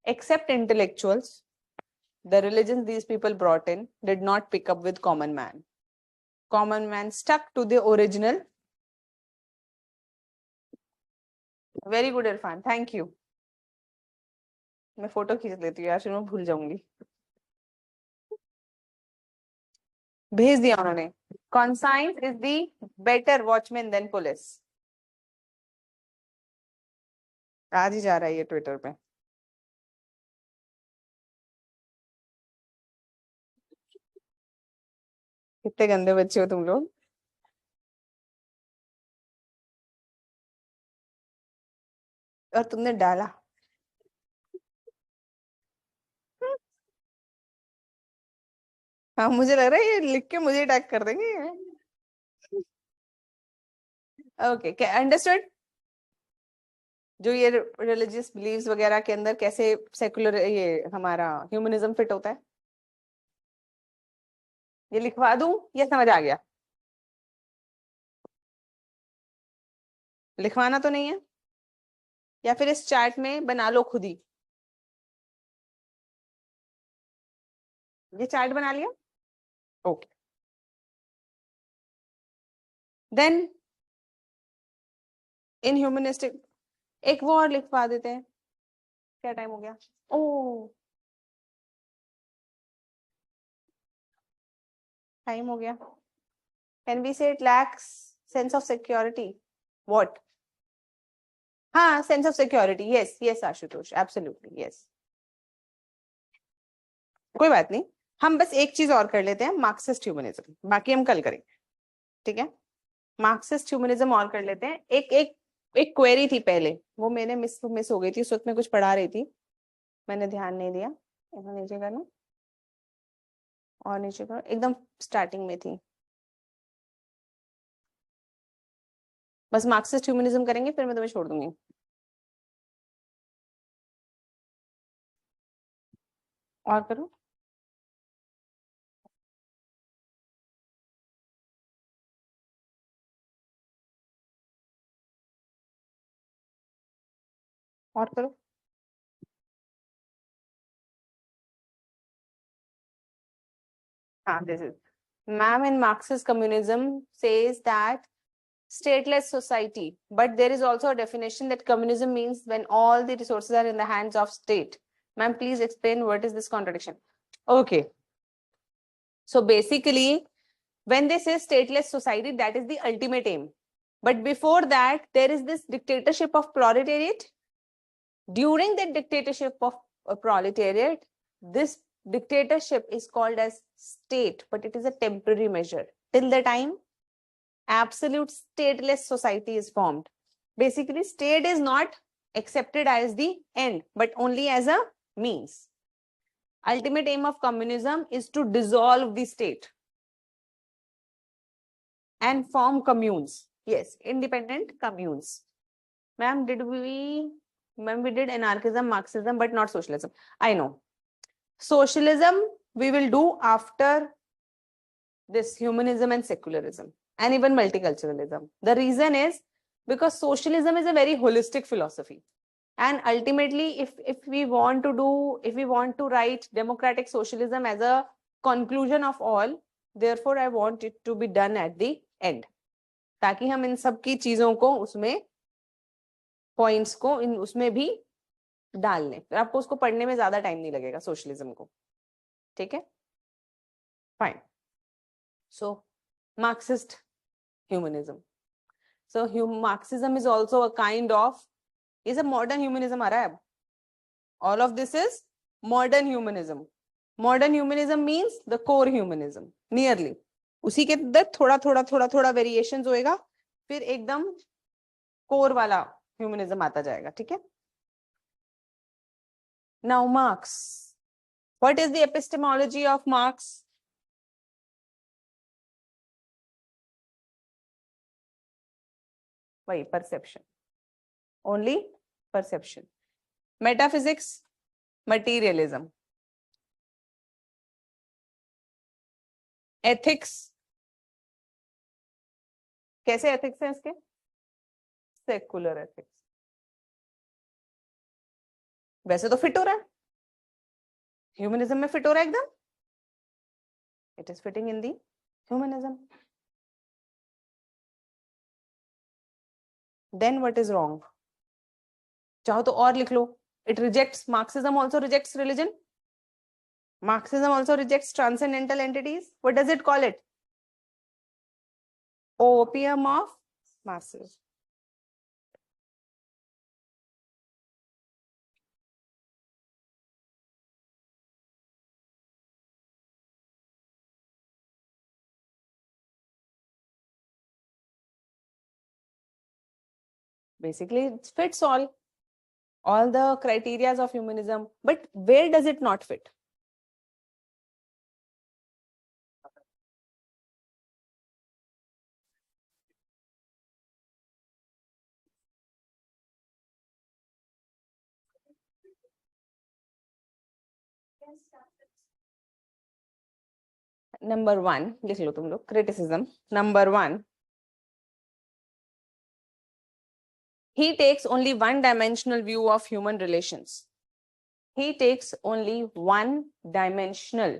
[SPEAKER 1] Except intellectuals, the religions these people brought in did not pick up with common man. Common man stuck to the original. Very good, Irfan. Thank you. मैं photo खींच लेती हूँ यार, फिर मैं भूल जाऊंगी. भेज दिया उन्होंने. Conscience is the better watchman than police. आज ही जा रहा है ये ट्विटर पे. कितने गंदे बच्चे हो तुम लोग. और तुमने डाला. हाँ, मुझे लग रहा है ये लिख के मुझे टैग कर देंगे. Okay, understood. जो ये रिलीजियस बिलीव्स वगैरह के अंदर कैसे सेकुलर ये हमारा ह्यूमनिज्म फिट होता है. ये लिखवा दूं या समझ आ गया? लिखवाना तो नहीं है, या फिर इस चार्ट में बना लो खुद ही? ये चार्ट बना लिया? ओके। देन इन ह्यूमनिस्टिक एक वो और लिखवा देते हैं। क्या टाइम हो गया? ओ, टाइम हो गया। Can we say it lax sense of security? What? हाँ, sense of security, yes yes Ashutosh, absolutely yes. कोई बात नहीं, हम बस एक चीज और कर लेते हैं, मार्क्सिस्ट ह्यूमनिज्म, बाकी हम कल करेंगे, ठीक है? मार्क्सिस्ट ह्यूमनिज्म और कर लेते हैं। एक एक एक क्वेरी थी पहले, वो मैंने मिस हो गई थी, उस वक्त मैं कुछ पढ़ा रही थी, मैंने ध्यान नहीं दिया। यहाँ नीचे करना और नीचे करो, एकदम स्टार्टिंग में थी। बस मार्क्सिस्ट ह्यूमनिज्म करेंगे, फिर मैं तुम्हें छोड़ दूंगी। और करो। और करो। हाँ, this is ma'am in Marxist communism says that stateless society, but there is also a definition that communism means when all the resources are in the hands of state. Ma'am, please explain what is this contradiction? Okay, so basically when they say stateless society, that is the ultimate aim, but before that there is this dictatorship of proletariat. During the dictatorship of proletariat, this dictatorship is called as state, but it is a temporary measure till the time absolute stateless society is formed. Basically, state is not accepted as the end, but only as a means. Ultimate aim of communism is to dissolve the state and form communes. Yes, independent communes. Ma'am, we did anarchism, Marxism, but not socialism. I know. Socialism we will do after this humanism and secularism and even multiculturalism. The reason is because socialism is a very holistic philosophy. And ultimately, if we want to write democratic socialism as a conclusion of all, therefore I want it to be done at the end. ताकि हम इन सब की चीजों को उसमें points को इन उसमें भी डाल लें, फिर आपको उसको पढ़ने में ज्यादा टाइम नहीं लगेगा सोशलिज्म को, ठीक है? Fine. So Marxist humanism. So Marxism is also a kind of, ये सब मॉडर्न ह्यूमनिज्म आ रहा है अब. All of this is modern humanism. Modern humanism means the core humanism, nearly उसी के अंदर थोड़ा थोड़ा वेरिएशंस होएगा, फिर एकदम कोर वाला ह्यूमनिज्म आता जाएगा, ठीक है? Now Marx. What is the epistemology of Marx? Why perception? Only perception. Metaphysics, materialism. Ethics. कैसे ethics है इसके? Secular ethics. वैसे तो फिट हो रहा है, ह्यूमनिज्म में फिट हो रहा है एकदम. It is fitting in the humanism. Then what is wrong? चाहो तो और लिख लो. It rejects, Marxism also rejects religion. Marxism also rejects transcendental entities. What does it call it? Opium of masses. Basically, it fits all the criteria of humanism, but where does it not fit? Number 1 लिख लो तुम लोग, criticism number 1, he takes only one dimensional view of human relations. He takes only one dimensional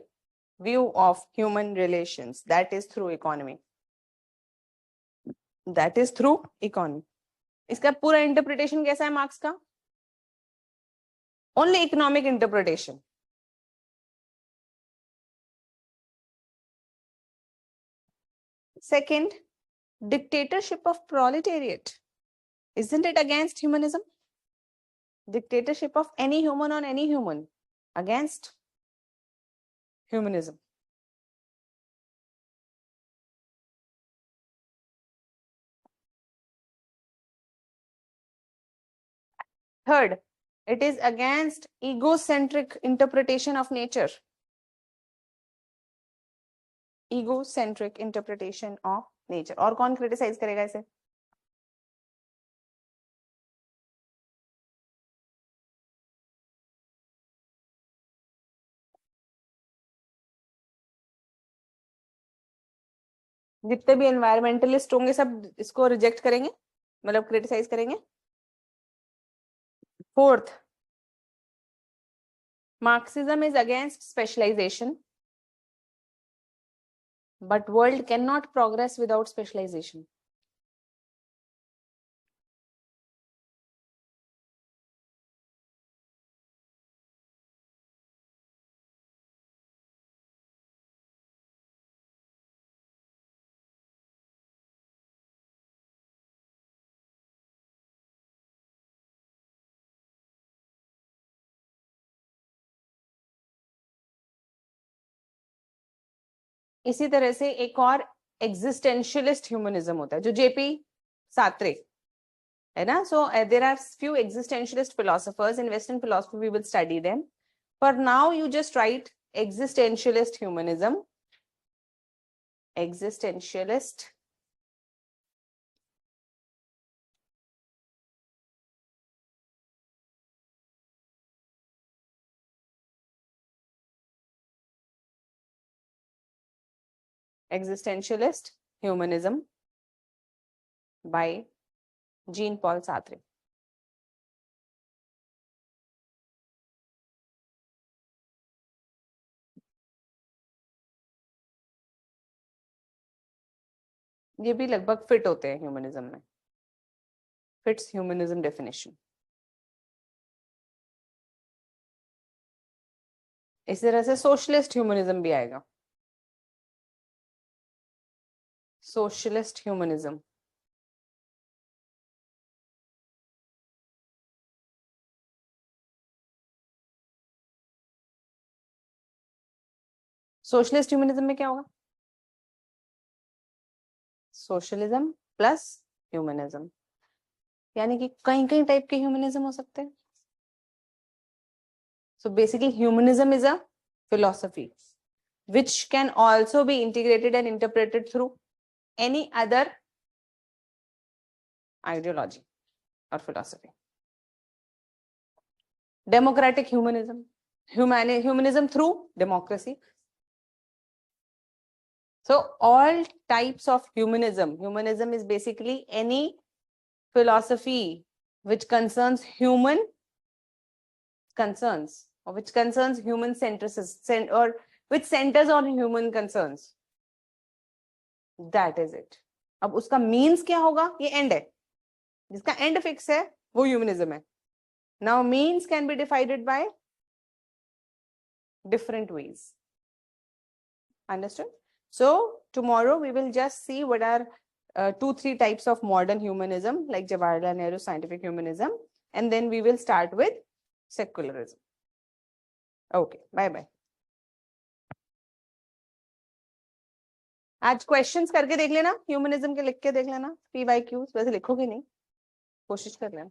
[SPEAKER 1] view of human relations, that is through economy. That is through economy. इसका पूरा interpretation कैसा है marks का? Only economic interpretation. Second, dictatorship of proletariat. Isn't it against humanism? Dictatorship of any human on any human, against humanism. Third, it is against egocentric interpretation of nature. Egocentric interpretation of nature. और कौन criticize करेगा इसे? जितने भी environmentalist होंगे सब इसको reject करेंगे, मतलब क्रिटिसाइज करेंगे. Fourth, Marxism is against specialisation, but world cannot progress without specialization. इसी तरह से एक और एग्जिस्टेंशियलिस्ट ह्यूमनिज्म होता है जो जेपी सात्रे है ना. So there are few existentialist philosophers in western philosophy, we will study them. For now you just write existentialist humanism. Existentialist existentialist humanism by Jean Paul Sartre. ये भी लगभग fit होते हैं ह्यूमनिज्म में, fits humanism definition. इस तरह से socialist humanism भी आएगा. सोशलिस्ट ह्यूमनिज्म सोशलिस्ट ह्यूमनिज्म में क्या होगा? सोशलिज्म प्लस ह्यूमनिज्म, यानी कि कई कई टाइप के ह्यूमनिज्म हो सकते हैं. So basically humanism is a philosophy which can also be integrated and interpreted through any other ideology or philosophy. Democratic humanism, humanism through democracy. So all types of humanism, humanism is basically any philosophy which concerns human concerns, or which concerns human centricity, or which centers on human concerns. That is it. अब उसका means क्या होगा? ये and है, जिसका and fix है वो humanism है. Now means can be defined by different ways. Understood? So tomorrow we will just see what are 2-3 types of modern humanism, like Jawaharlal Nehru scientific humanism, and then we will start with secularism. Okay, bye bye. आज questions करके देख लेना, humanism के लिख के देख लेना, PYQs वैसे लिखोगे नहीं, कोशिश कर लेना.